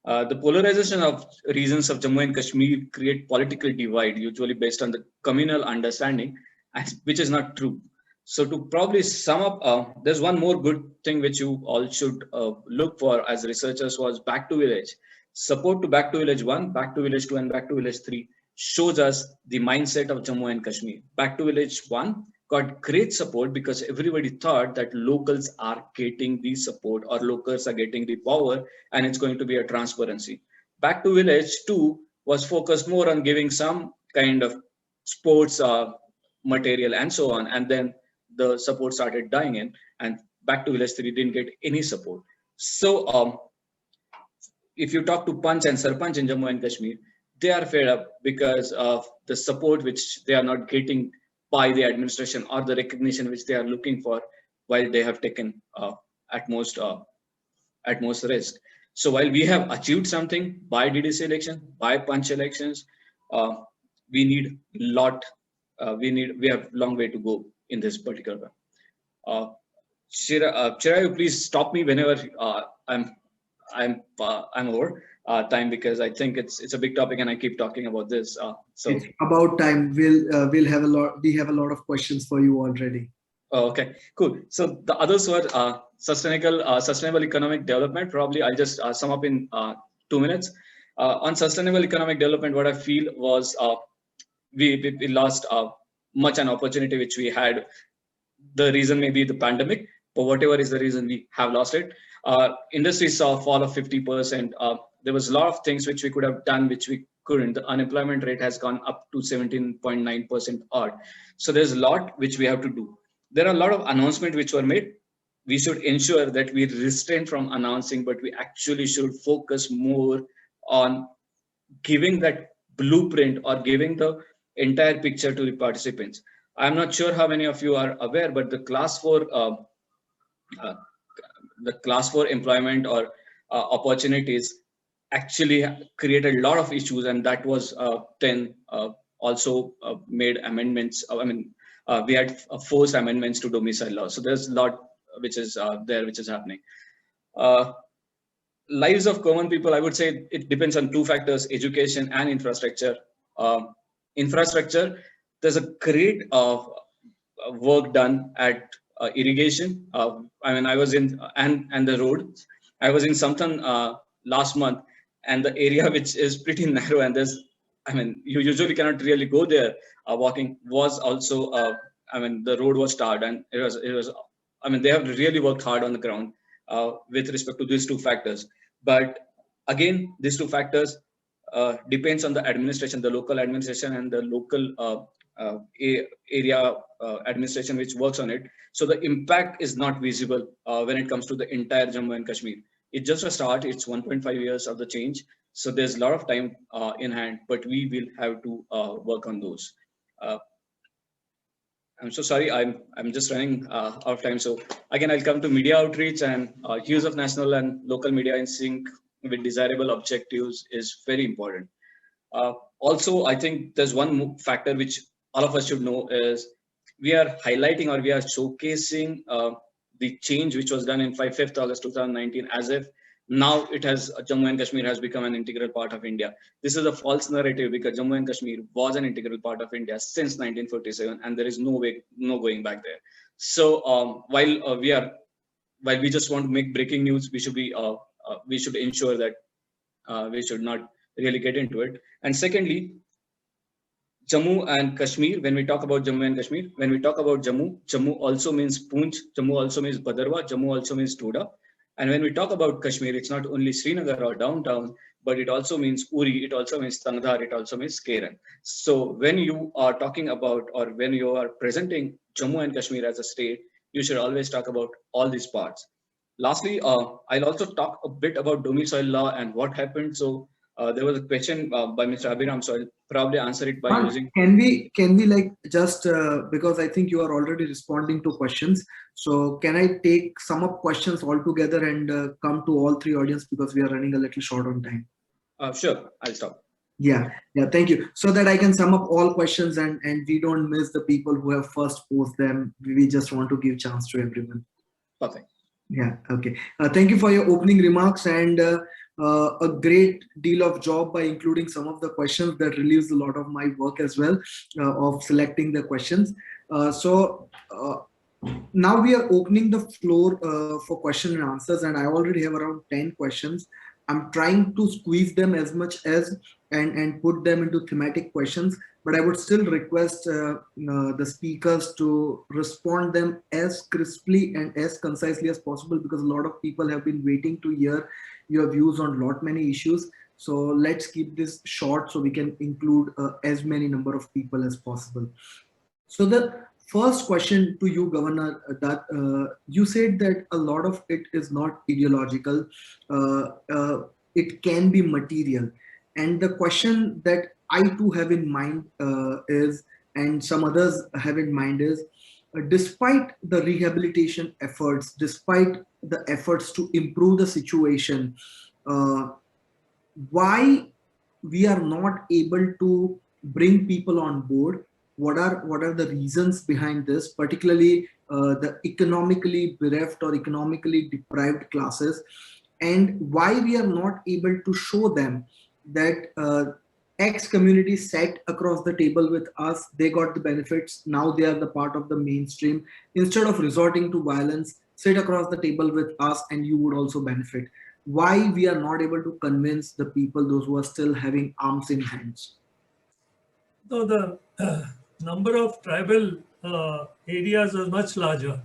The polarization of regions of Jammu and Kashmir create political divide, usually based on the communal understanding, which is not true. So to probably sum up, there's one more good thing which you all should look for as researchers was Back to Village. Support to Back to Village 1, Back to Village 2, and Back to Village 3 shows us the mindset of Jammu and Kashmir. Back to Village 1 got great support because everybody thought that locals are getting the support or locals are getting the power, and it's going to be a transparency. Back to Village 2 was focused more on giving some kind of sports material and so on, and then the support started dying in, and Back to Village 3 didn't get any support. So if you talk to Panch and Sarpanch in Jammu and Kashmir, they are fed up because of the support which they are not getting by the administration or the recognition which they are looking for, while they have taken at most risk. So while we have achieved something by DDC election, by Panch elections, we need we have long way to go in this particular one. Chirayu, please stop me whenever I'm over time, because I think it's a big topic and I keep talking about this. So it's about time. We'll have a lot. We have a lot of questions for you already. Oh, okay, cool. So the others were sustainable economic development. Probably I'll just sum up in 2 minutes. On sustainable economic development, what I feel was we lost much an opportunity which we had. The reason may be the pandemic, but whatever is the reason, we have lost it. Industry saw a fall of 50%. There was a lot of things which we could have done, which we couldn't. The unemployment rate has gone up to 17.9% odd. So there's a lot which we have to do. There are a lot of announcements which were made. We should ensure that we restrain from announcing, but we actually should focus more on giving that blueprint or giving the entire picture to the participants. I'm not sure how many of you are aware, but the class 4 employment or opportunities actually created a lot of issues, and that was then also made amendments. We had forced amendments to domicile law. So there's a lot which is there, which is happening. Lives of common people, I would say it depends on two factors: education and infrastructure. Infrastructure, there's a great work done at irrigation. I was in and the road. I was in Samtan last month, and the area which is pretty narrow, and you usually cannot really go there walking, was also the road was tarred, and it was they have really worked hard on the ground with respect to these two factors. But again, these two factors depends on the administration, the local administration and the local area administration which works on it. So the impact is not visible when it comes to the entire Jammu and Kashmir. It's just a start. It's 1.5 years of the change. So there's a lot of time in hand, but we will have to work on those. I'm so sorry, I'm just running out of time. So again, I'll come to media outreach, and use of national and local media in sync with desirable objectives is very important. Also, I think there's one factor which all of us should know is we are highlighting or we are showcasing the change which was done in 5th August 2019 as if now Jammu and Kashmir has become an integral part of India. This is a false narrative because Jammu and Kashmir was an integral part of India since 1947, and there is no going back there. So while we just want to make breaking news, we should ensure that we should not really get into it. And secondly, Jammu and Kashmir, when we talk about Jammu and Kashmir, when we talk about Jammu also means Poonch, Jammu also means Bhadarwah, Jammu also means Doda. And when we talk about Kashmir, it's not only Srinagar or downtown, but it also means Uri, it also means Tangdhar, it also means Keran. So when you are talking about, or when you are presenting Jammu and Kashmir as a state, you should always talk about all these parts. Lastly, I'll also talk a bit about domicile law and what happened. So there was a question by Mr. Abhiram, so I'll probably answer it by using. Can we like just because I think you are already responding to questions. So can I take sum up questions all together and come to all three audience, because we are running a little short on time. Sure, I'll stop. Yeah, thank you. So that I can sum up all questions and we don't miss the people who have first posed them. We just want to give chance to everyone. Perfect. Yeah, okay. Thank you for your opening remarks and a great deal of job by including some of the questions. That relieves a lot of my work as well of selecting the questions. Now we are opening the floor for question and answers, and I already have around 10 questions. I'm trying to squeeze them as much as and put them into thematic questions, but I would still request the speakers to respond them as crisply and as concisely as possible, because a lot of people have been waiting to hear your views on many issues. So let's keep this short so we can include as many number of people as possible. So the first question to you, Governor, that you said that a lot of it is not ideological, it can be material. And the question that I too have in mind is, and some others have in mind is, despite the rehabilitation efforts, despite the efforts to improve the situation, why we are not able to bring people on board? What are the reasons behind this, particularly the economically bereft or economically deprived classes, and why we are not able to show them that X community sat across the table with us, they got the benefits, now they are the part of the mainstream. Instead of resorting to violence, sit across the table with us and you would also benefit. why we are not able to convince the people, those who are still having arms in hands? So the number of tribal areas is much larger.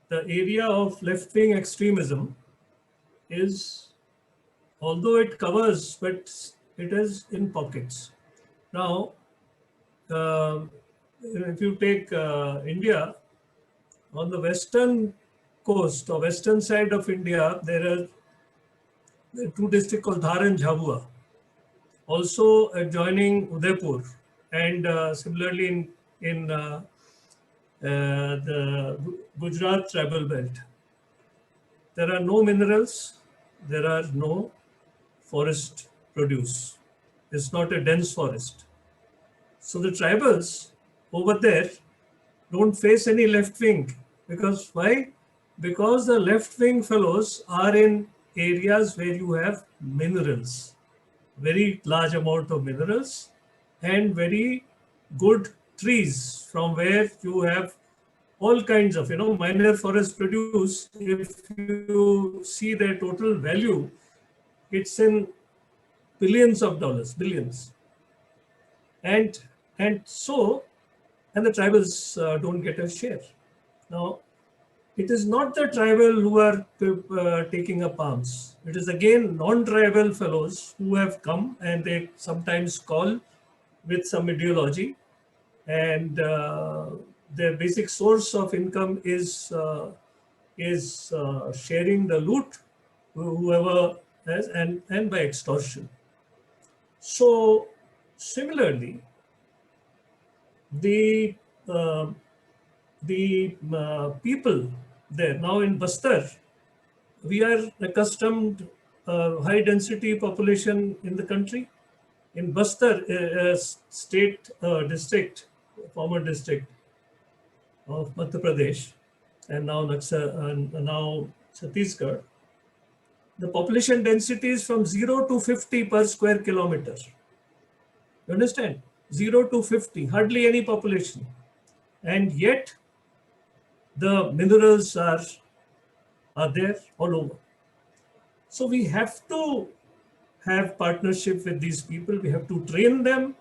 The area of left-wing extremism is, although it covers, but it is in pockets. Now, if you take India, on the western coast or western side of India, there are two districts called Dhar and Jhabua, also adjoining Udaipur, and similarly in the Gujarat tribal belt. There are no minerals, there are no forest produce. It's not a dense forest. So the tribals over there don't face any left wing. Because why? Because the left wing fellows are in areas where you have minerals, very large amount of minerals, and very good trees from where you have all kinds of, minor forest produce. If you see their total value, it's in billions of dollars, billions. And so the tribals don't get a share. Now, it is not the tribal who are taking up arms. It is again non-tribal fellows who have come, and they sometimes call with some ideology, and their basic source of income is sharing the loot, whoever has, and by extortion. So similarly, the people there now in Bastar, we are accustomed high density population in the country. In Bastar, state district, former district of Madhya Pradesh, and now now Chhattisgarh, the population density is from 0 to 50 per square kilometer. You understand? 0 to 50, hardly any population. And yet, the minerals are there all over. So we have to have partnership with these people. We have to train them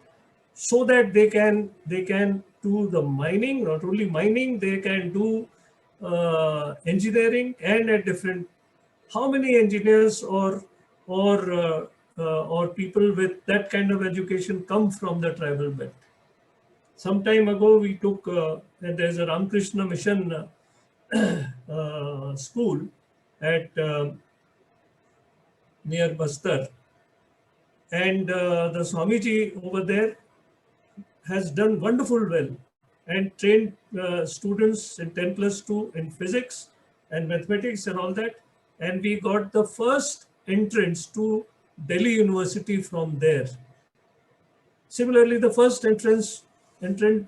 so that they can do the mining. Not only mining, they can do engineering, and at different. How many engineers or people with that kind of education come from the tribal belt? Some time ago, we took, and there's a Ramakrishna Mission school at near Bastar, and the Swamiji over there has done wonderful well and trained students in 10+2 in physics and mathematics and all that. And we got the first entrance to Delhi University from there. Similarly, the first entrant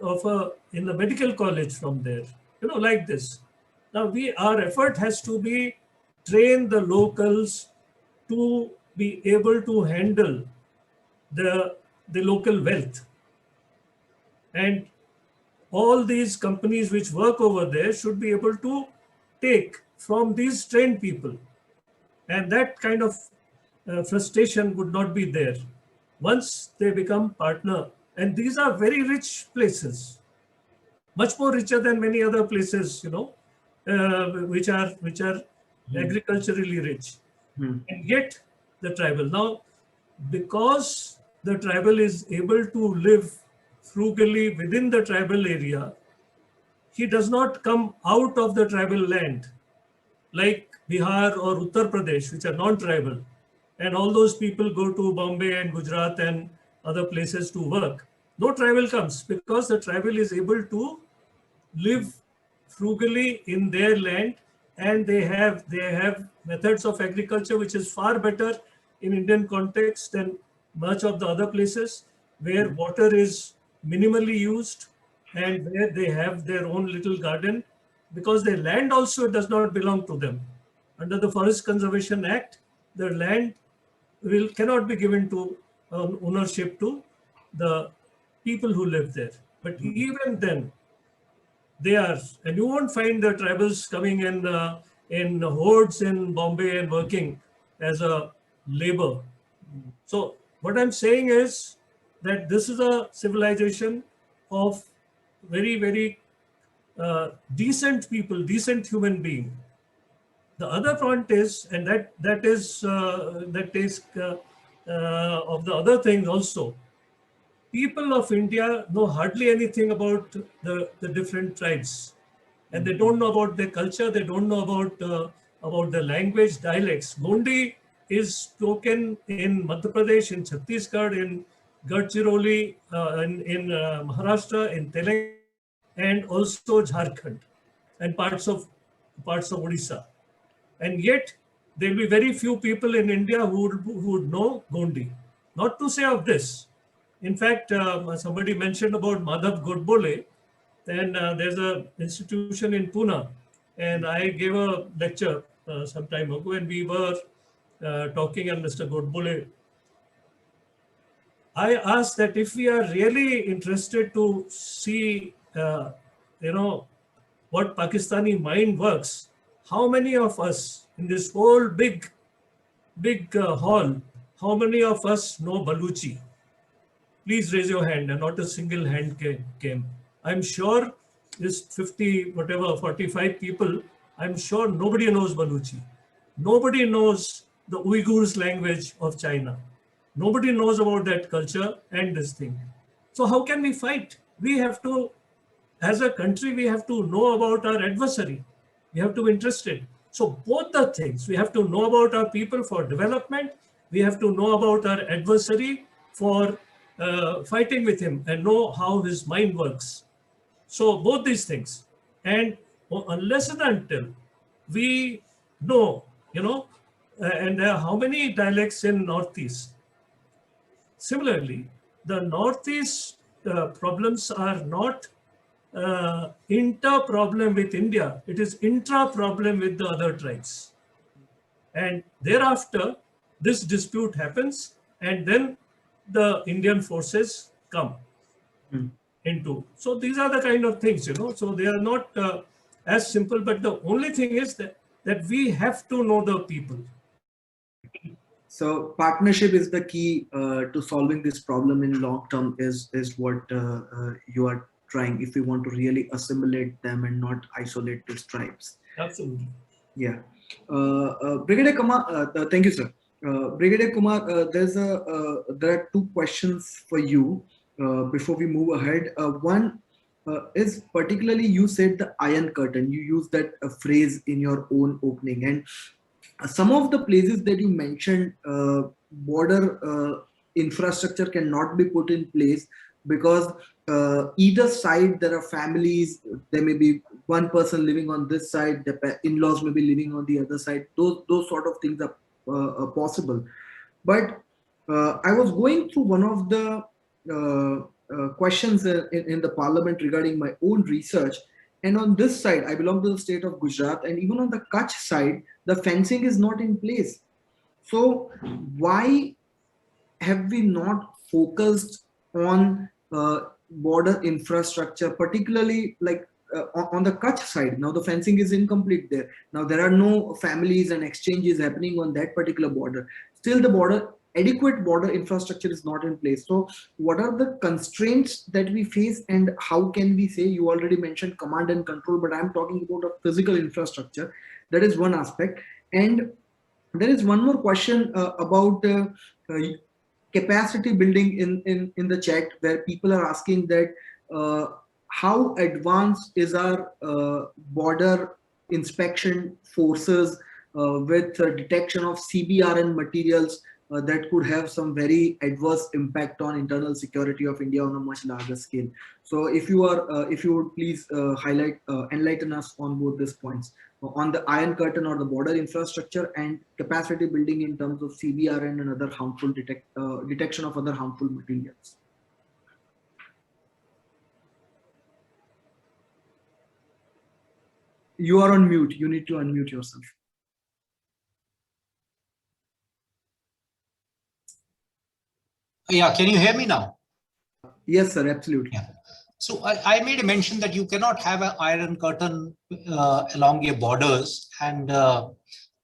of in the medical college from there, like this. Now our effort has to be train the locals to be able to handle the local wealth. And all these companies which work over there should be able to take from these trained people. And that kind of frustration would not be there once they become partner. And these are very rich places, much more richer than many other places, which are agriculturally rich. And yet the tribal, now, because the tribal is able to live frugally within the tribal area, he does not come out of the tribal land like Bihar or Uttar Pradesh, which are non-tribal, and all those people go to Bombay and Gujarat and other places to work. No tribal comes because the tribal is able to live frugally in their land, and they have methods of agriculture which is far better in Indian context than much of the other places, where water is minimally used and where they have their own little garden, because their land also does not belong to them. Under the Forest Conservation Act, the land cannot be given to ownership to the people who live there. But even then, they are, and you won't find the tribals coming in hordes in Bombay and working. as a labor. So what I'm saying is that this is a civilization of very, very decent people, decent human being. The other front is, and that is of the other things also. People of India know hardly anything about the different tribes, and they don't know about their culture. They don't know about the language, dialects. Gondi is spoken in Madhya Pradesh, in Chhattisgarh, in Gadchiroli, in Maharashtra, in Telangana, and also Jharkhand, and parts of Odisha. And yet, there will be very few people in India who would know Gondi. Not to say of this. In fact, somebody mentioned about Madhav Godbole. Then there's an institution in Pune, and I gave a lecture some time ago, and we were talking, and Mr. Godbole, I asked that if we are really interested to see, what Pakistani mind works, how many of us in this whole big hall, how many of us know Baluchi? Please raise your hand, and not a single hand came. I'm sure this 50, whatever, 45 people, I'm sure nobody knows Baluchi. Nobody knows the Uyghurs language of China. Nobody knows about that culture and this thing. So how can we fight? We have to, as a country, we have to know about our adversary. We have to be interested. So both the things, we have to know about our people for development. We have to know about our adversary for fighting with him and know how his mind works. So both these things. And unless and until we know, and there are how many dialects in Northeast? Similarly, the Northeast problems are not inter-problem with India. It is intra-problem with the other tribes. And thereafter, this dispute happens, and then the Indian forces come into. So these are the kind of things, so they are not as simple, but the only thing is that we have to know the people. So partnership is the key to solving this problem in long term is what you are trying, if we want to really assimilate them and not isolate these tribes. Absolutely. Yeah. Brigadier Kumar, thank you, sir. Brigadier Kumar, there are two questions for you before we move ahead. One is particularly, you said the Iron Curtain. You used that phrase in your own opening, and some of the places that you mentioned, border infrastructure cannot be put in place because either side there are families. There may be one person living on this side, the in-laws may be living on the other side. Those sort of things are possible. But I was going through one of the questions in the parliament regarding my own research. And on this side, I belong to the state of Gujarat, and even on the Kutch side, the fencing is not in place. So why have we not focused on border infrastructure, particularly like on the Kutch side? Now the fencing is incomplete there. Now there are no families and exchanges happening on that particular border. Still the adequate border infrastructure is not in place. So what are the constraints that we face, and how can we say? You already mentioned command and control, but I'm talking about a physical infrastructure. That is one aspect. And there is one more question about capacity building in the chat, where people are asking that how advanced is our border inspection forces with detection of CBRN materials that could have some very adverse impact on internal security of India on a much larger scale. So if you would please enlighten us on both these points, on the Iron Curtain or the border infrastructure, and capacity building in terms of CBRN and other harmful detection of other harmful materials. You are on mute. You need to unmute yourself. Yeah, can you hear me now? Yes, sir, absolutely. Yeah. So I made a mention that you cannot have an Iron Curtain along your borders and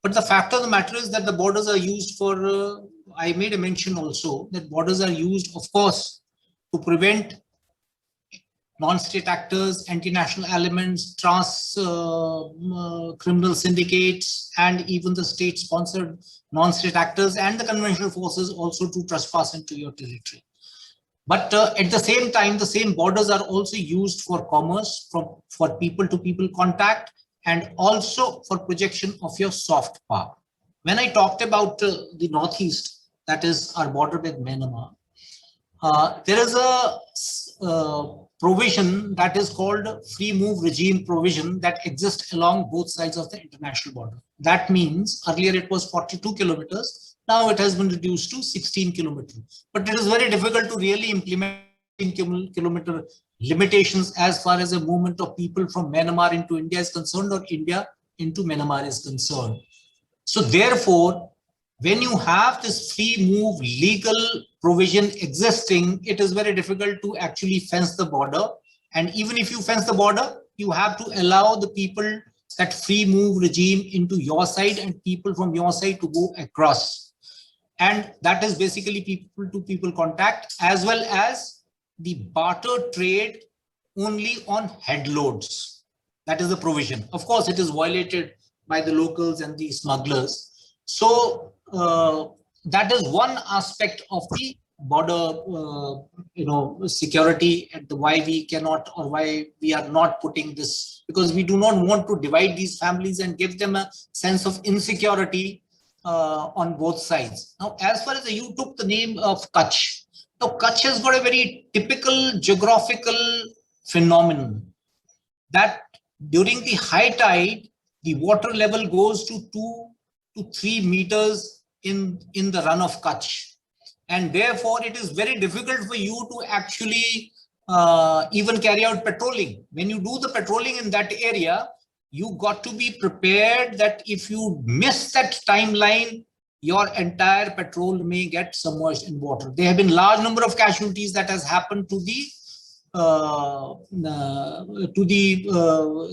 But the fact of the matter is that the borders are used for, I made a mention also that borders are used, of course, to prevent non-state actors, anti-national elements, criminal syndicates, and even the state-sponsored non-state actors and the conventional forces also to trespass into your territory. But at the same time, the same borders are also used for commerce, for people-to-people contact, and also for projection of your soft power. When I talked about the Northeast, that is our border with Myanmar, there is a provision that is called free move regime provision that exists along both sides of the international border. That means earlier it was 42 kilometers. Now it has been reduced to 16 kilometers. But it is very difficult to really implement 16 kilometer limitations as far as the movement of people from Myanmar into India is concerned, or India into Myanmar is concerned. So therefore, when you have this free move legal provision existing, it is very difficult to actually fence the border. And even if you fence the border, you have to allow the people that free move regime into your side and people from your side to go across. And that is basically people to people contact, as well as the barter trade only on head loads. That is the provision. Of course, it is violated by the locals and the smugglers. So that is one aspect of the border, security, and why we cannot, or why we are not putting this, because we do not want to divide these families and give them a sense of insecurity on both sides. Now, as far as you took the name of Kutch, now Kutch has got a very typical geographical phenomenon that during the high tide, the water level goes to 2 to 3 meters in the run of Kutch. And therefore, it is very difficult for you to actually even carry out patrolling. When you do the patrolling in that area, you got to be prepared that if you miss that timeline, your entire patrol may get submerged in water. There have been large number of casualties that has happened to the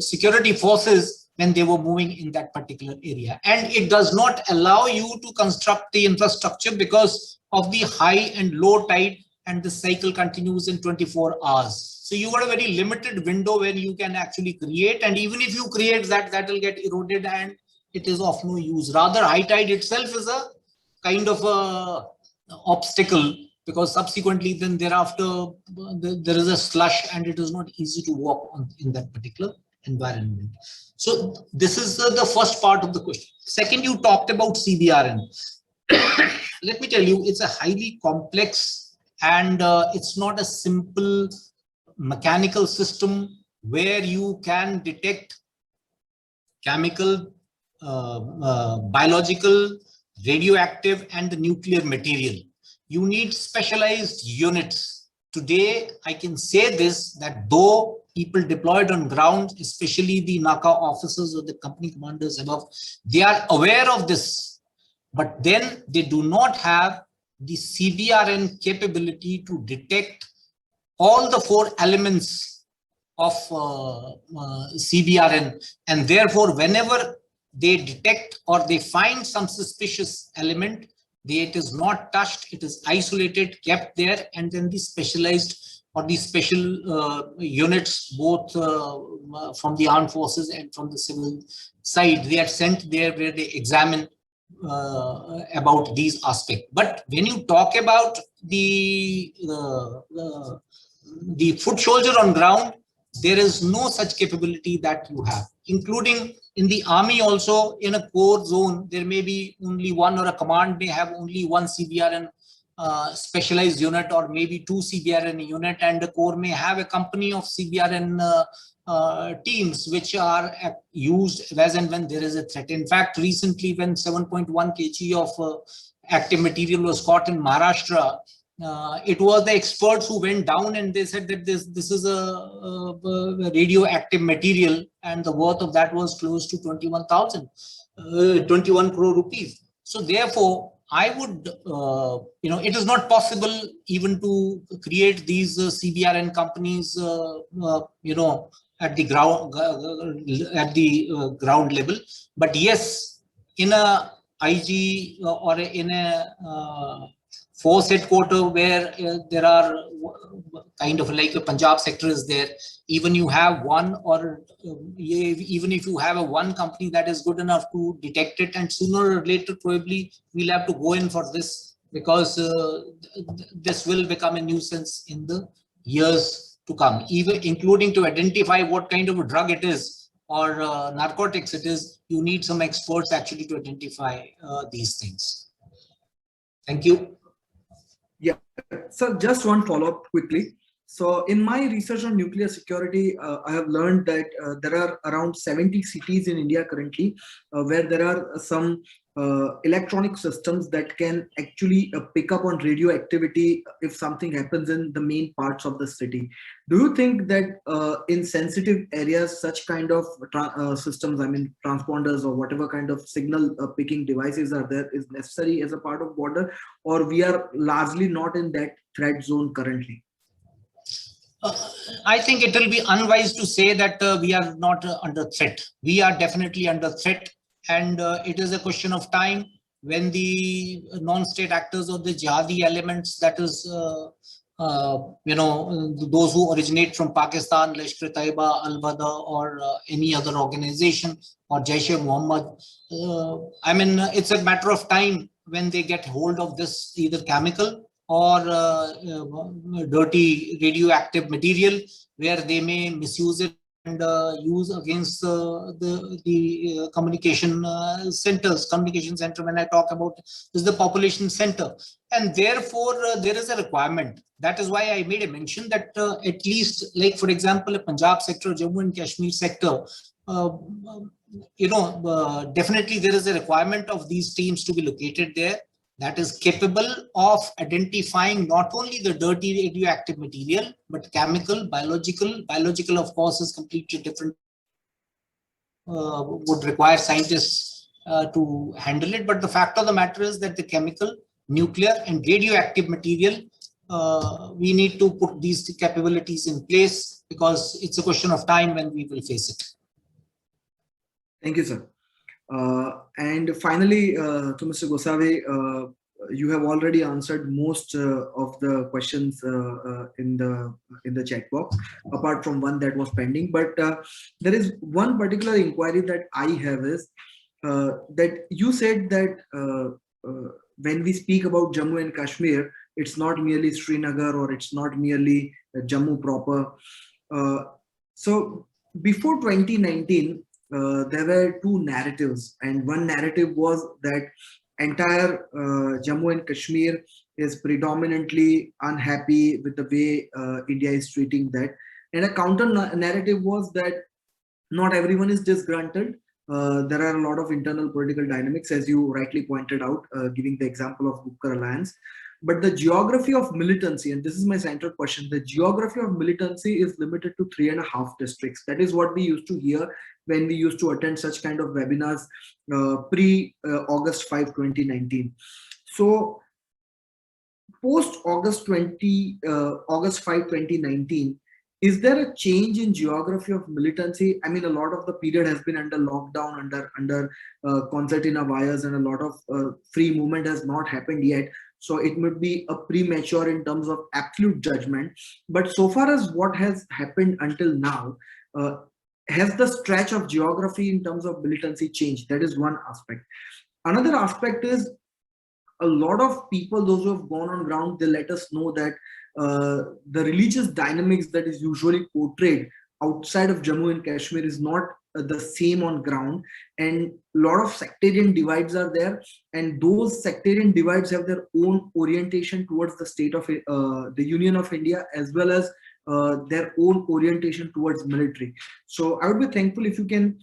security forces when they were moving in that particular area. And it does not allow you to construct the infrastructure because of the high and low tide, and the cycle continues in 24 hours. So you got a very limited window when you can actually create, and even if you create that will get eroded and it is of no use. Rather, high tide itself is a kind of a obstacle, because subsequently then thereafter there is a slush and it is not easy to walk in that particular environment. So this is the first part of the question. Second, you talked about CBRN. Let me tell you, it's a highly complex and it's not a simple mechanical system where you can detect chemical, biological, radioactive, and the nuclear material. You need specialized units. Today, I can say this, that though people deployed on ground, especially the NACA officers or the company commanders above, they are aware of this, but then they do not have the CBRN capability to detect all the 4 elements of CBRN. And therefore, whenever they detect or they find some suspicious element, it is not touched, it is isolated, kept there, and then the specialized or the special units, both from the armed forces and from the civil side, they are sent there where they examine about these aspects. But when you talk about the foot soldier on ground, there is no such capability that you have, including in the army also. In a core zone, there may be only one, or a command may have only one CBRN specialized unit, or maybe 2 CBRN unit, and the core may have a company of CBRN teams which are used as and when there is a threat. In fact, recently when 7.1 kg of active material was caught in Maharashtra, it was the experts who went down and they said that this is a radioactive material, and the worth of that was close to 21 crore rupees. So therefore, I would, it is not possible even to create these CBRN companies, at the ground level. But yes, in a IG or in a force headquarter where there are kind of like a Punjab sector is there, even you have one or even if you have a one company that is good enough to detect it, and sooner or later probably we'll have to go in for this, because this will become a nuisance in the years to come, even including to identify what kind of a drug it is or narcotics it is. You need some experts actually to identify these things. Thank you. Yeah, so just one follow-up quickly. So in my research on nuclear security, I have learned that there are around 70 cities in India currently where there are some electronic systems that can actually pick up on radioactivity if something happens in the main parts of the city. Do you think that in sensitive areas, such kind of systems, I mean transponders or whatever kind of signal picking devices are there, is necessary as a part of border, or we are largely not in that threat zone currently? I think it will be unwise to say that we are not under threat. We are definitely under threat, and it is a question of time when the non-state actors or the jihadi elements, that is, those who originate from Pakistan, Lashkar-e-Taiba, Al-Bada, or any other organization, or Jaish-e-Mohammed. I mean, it's a matter of time when they get hold of this either chemical or dirty radioactive material, where they may misuse it and use against the communication centers. Communication center, when I talk about, is the population center, and therefore there is a requirement. That is why I made a mention that at least, like for example, a Punjab sector, Jammu and Kashmir sector, definitely there is a requirement of these teams to be located there, that is capable of identifying not only the dirty radioactive material, but chemical, biological. Biological, of course, is completely different, would require scientists to handle it. But the fact of the matter is that the chemical, nuclear, and radioactive material, we need to put these capabilities in place, because it's a question of time when we will face it. Thank you, sir. And finally, to Mr. Gosavi, you have already answered most of the questions in the chat box, apart from one that was pending. But there is one particular inquiry that I have is that you said that when we speak about Jammu and Kashmir, it's not merely Srinagar or it's not merely Jammu proper. So before 2019, there were two narratives, and one narrative was that entire Jammu and Kashmir is predominantly unhappy with the way India is treating that, and a counter narrative was that not everyone is disgruntled. There are a lot of internal political dynamics, as you rightly pointed out, giving the example of Gupkar Alliance. But the geography of militancy, and this is my central question, the geography of militancy is limited to 3.5 districts. That is what we used to hear when we used to attend such kind of webinars pre-August 5, 2019. So post August 5, 2019, is there a change in geography of militancy? I mean, a lot of the period has been under lockdown, under concertina wires, and a lot of free movement has not happened yet. So it would be a premature in terms of absolute judgment. But so far as what has happened until now, has the stretch of geography in terms of militancy changed? That is one aspect. Another aspect is a lot of people, those who have gone on ground, they let us know that the religious dynamics that is usually portrayed outside of Jammu and Kashmir is not the same on ground, and a lot of sectarian divides are there, and those sectarian divides have their own orientation towards the state of the Union of India, as well as their own orientation towards military. So I would be thankful if you can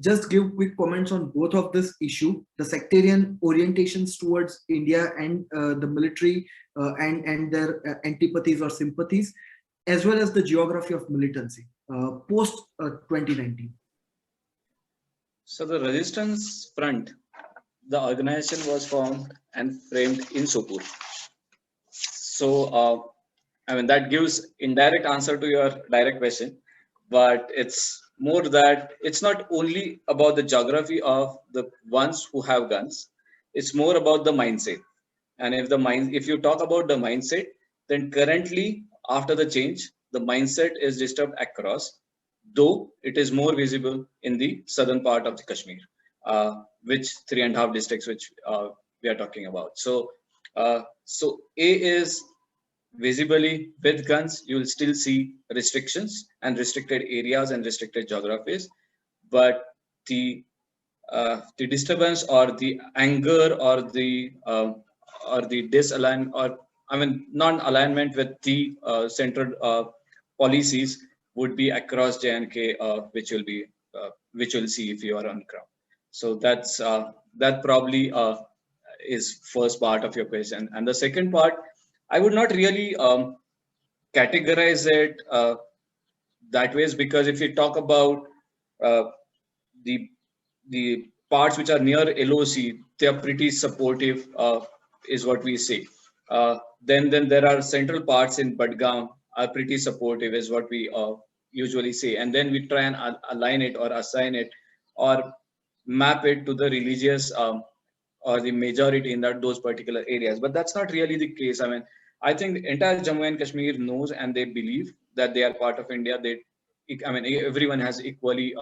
just give quick comments on both of this issue, the sectarian orientations towards India and the military and their antipathies or sympathies, as well as the geography of militancy post 2019. So the Resistance Front, the organization was formed and framed in Sopur. So I mean, that gives indirect answer to your direct question, but it's more that it's not only about the geography of the ones who have guns, it's more about the mindset. And if you talk about the mindset, then currently after the change, the mindset is disturbed across, though it is more visible in the southern part of the Kashmir, which 3.5 districts which we are talking about. So A is visibly with guns, you will still see restrictions and restricted areas and restricted geographies, but the disturbance or the anger or the disalign or non-alignment with the central policies would be across J&K, which you'll see if you are on ground. So that probably is first part of your question, and the second part, I would not really categorize it that ways, because if you talk about uh, the the parts which are near LOC, they are pretty supportive, is what we say. Then there are central parts in Budgam are pretty supportive, is what we usually say. And then we try and align it or assign it or map it to the religious or the majority in those particular areas. But that's not really the case. I think the entire Jammu and Kashmir knows and they believe that they are part of India. Everyone has equally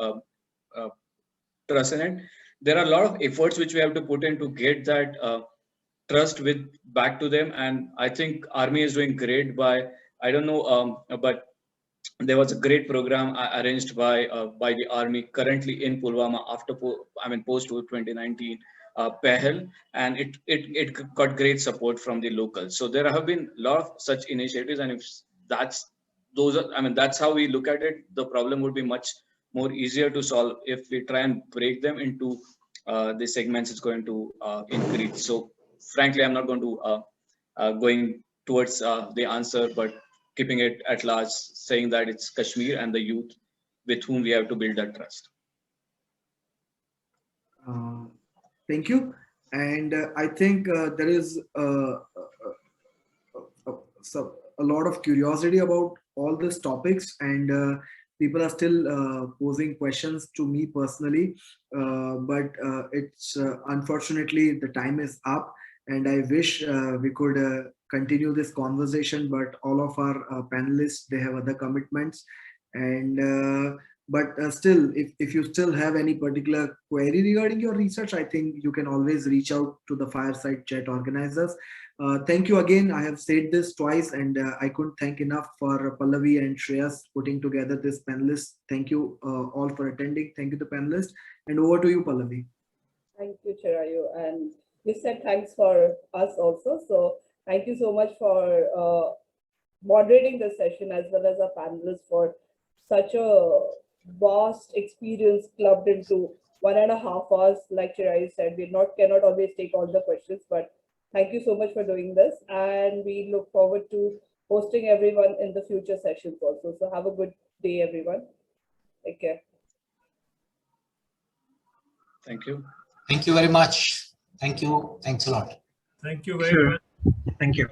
trust in it. There are a lot of efforts which we have to put in to get that trust back to them, and I think Army is doing great by, I don't know, but there was a great program arranged by the Army currently in Pulwama after post 2019 Pehel, and it got great support from the locals. So there have been a lot of such initiatives, and if that's how we look at it, the problem would be much more easier to solve. If we try and break them into the segments, it's going to increase. So frankly, I'm not going to going towards the answer, but keeping it at large, saying that it's Kashmir and the youth with whom we have to build that trust. Thank you. And I think there is a lot of curiosity about all these topics, and people are still posing questions to me personally, but it's unfortunately the time is up, and I wish we could continue this conversation, but all of our panelists, they have other commitments, and but still, if you still have any particular query regarding your research, I think you can always reach out to the fireside chat organizers. Thank you again. I have said this twice, and I couldn't thank enough for Pallavi and Shreyas putting together this panelist. Thank you all for attending. Thank you, the panelists. And over to you, Pallavi. Thank you, Chirayu. And you said thanks for us also. So thank you so much for moderating the session, as well as our panelists for such a vast experience clubbed into 1.5 hours. Like Chirayu said, we cannot always take all the questions, but thank you so much for doing this. And we look forward to hosting everyone in the future sessions also. So have a good day, everyone. Take care. Thank you. Thank you very much. Thank you. Thanks a lot. Thank you very much. Thank you.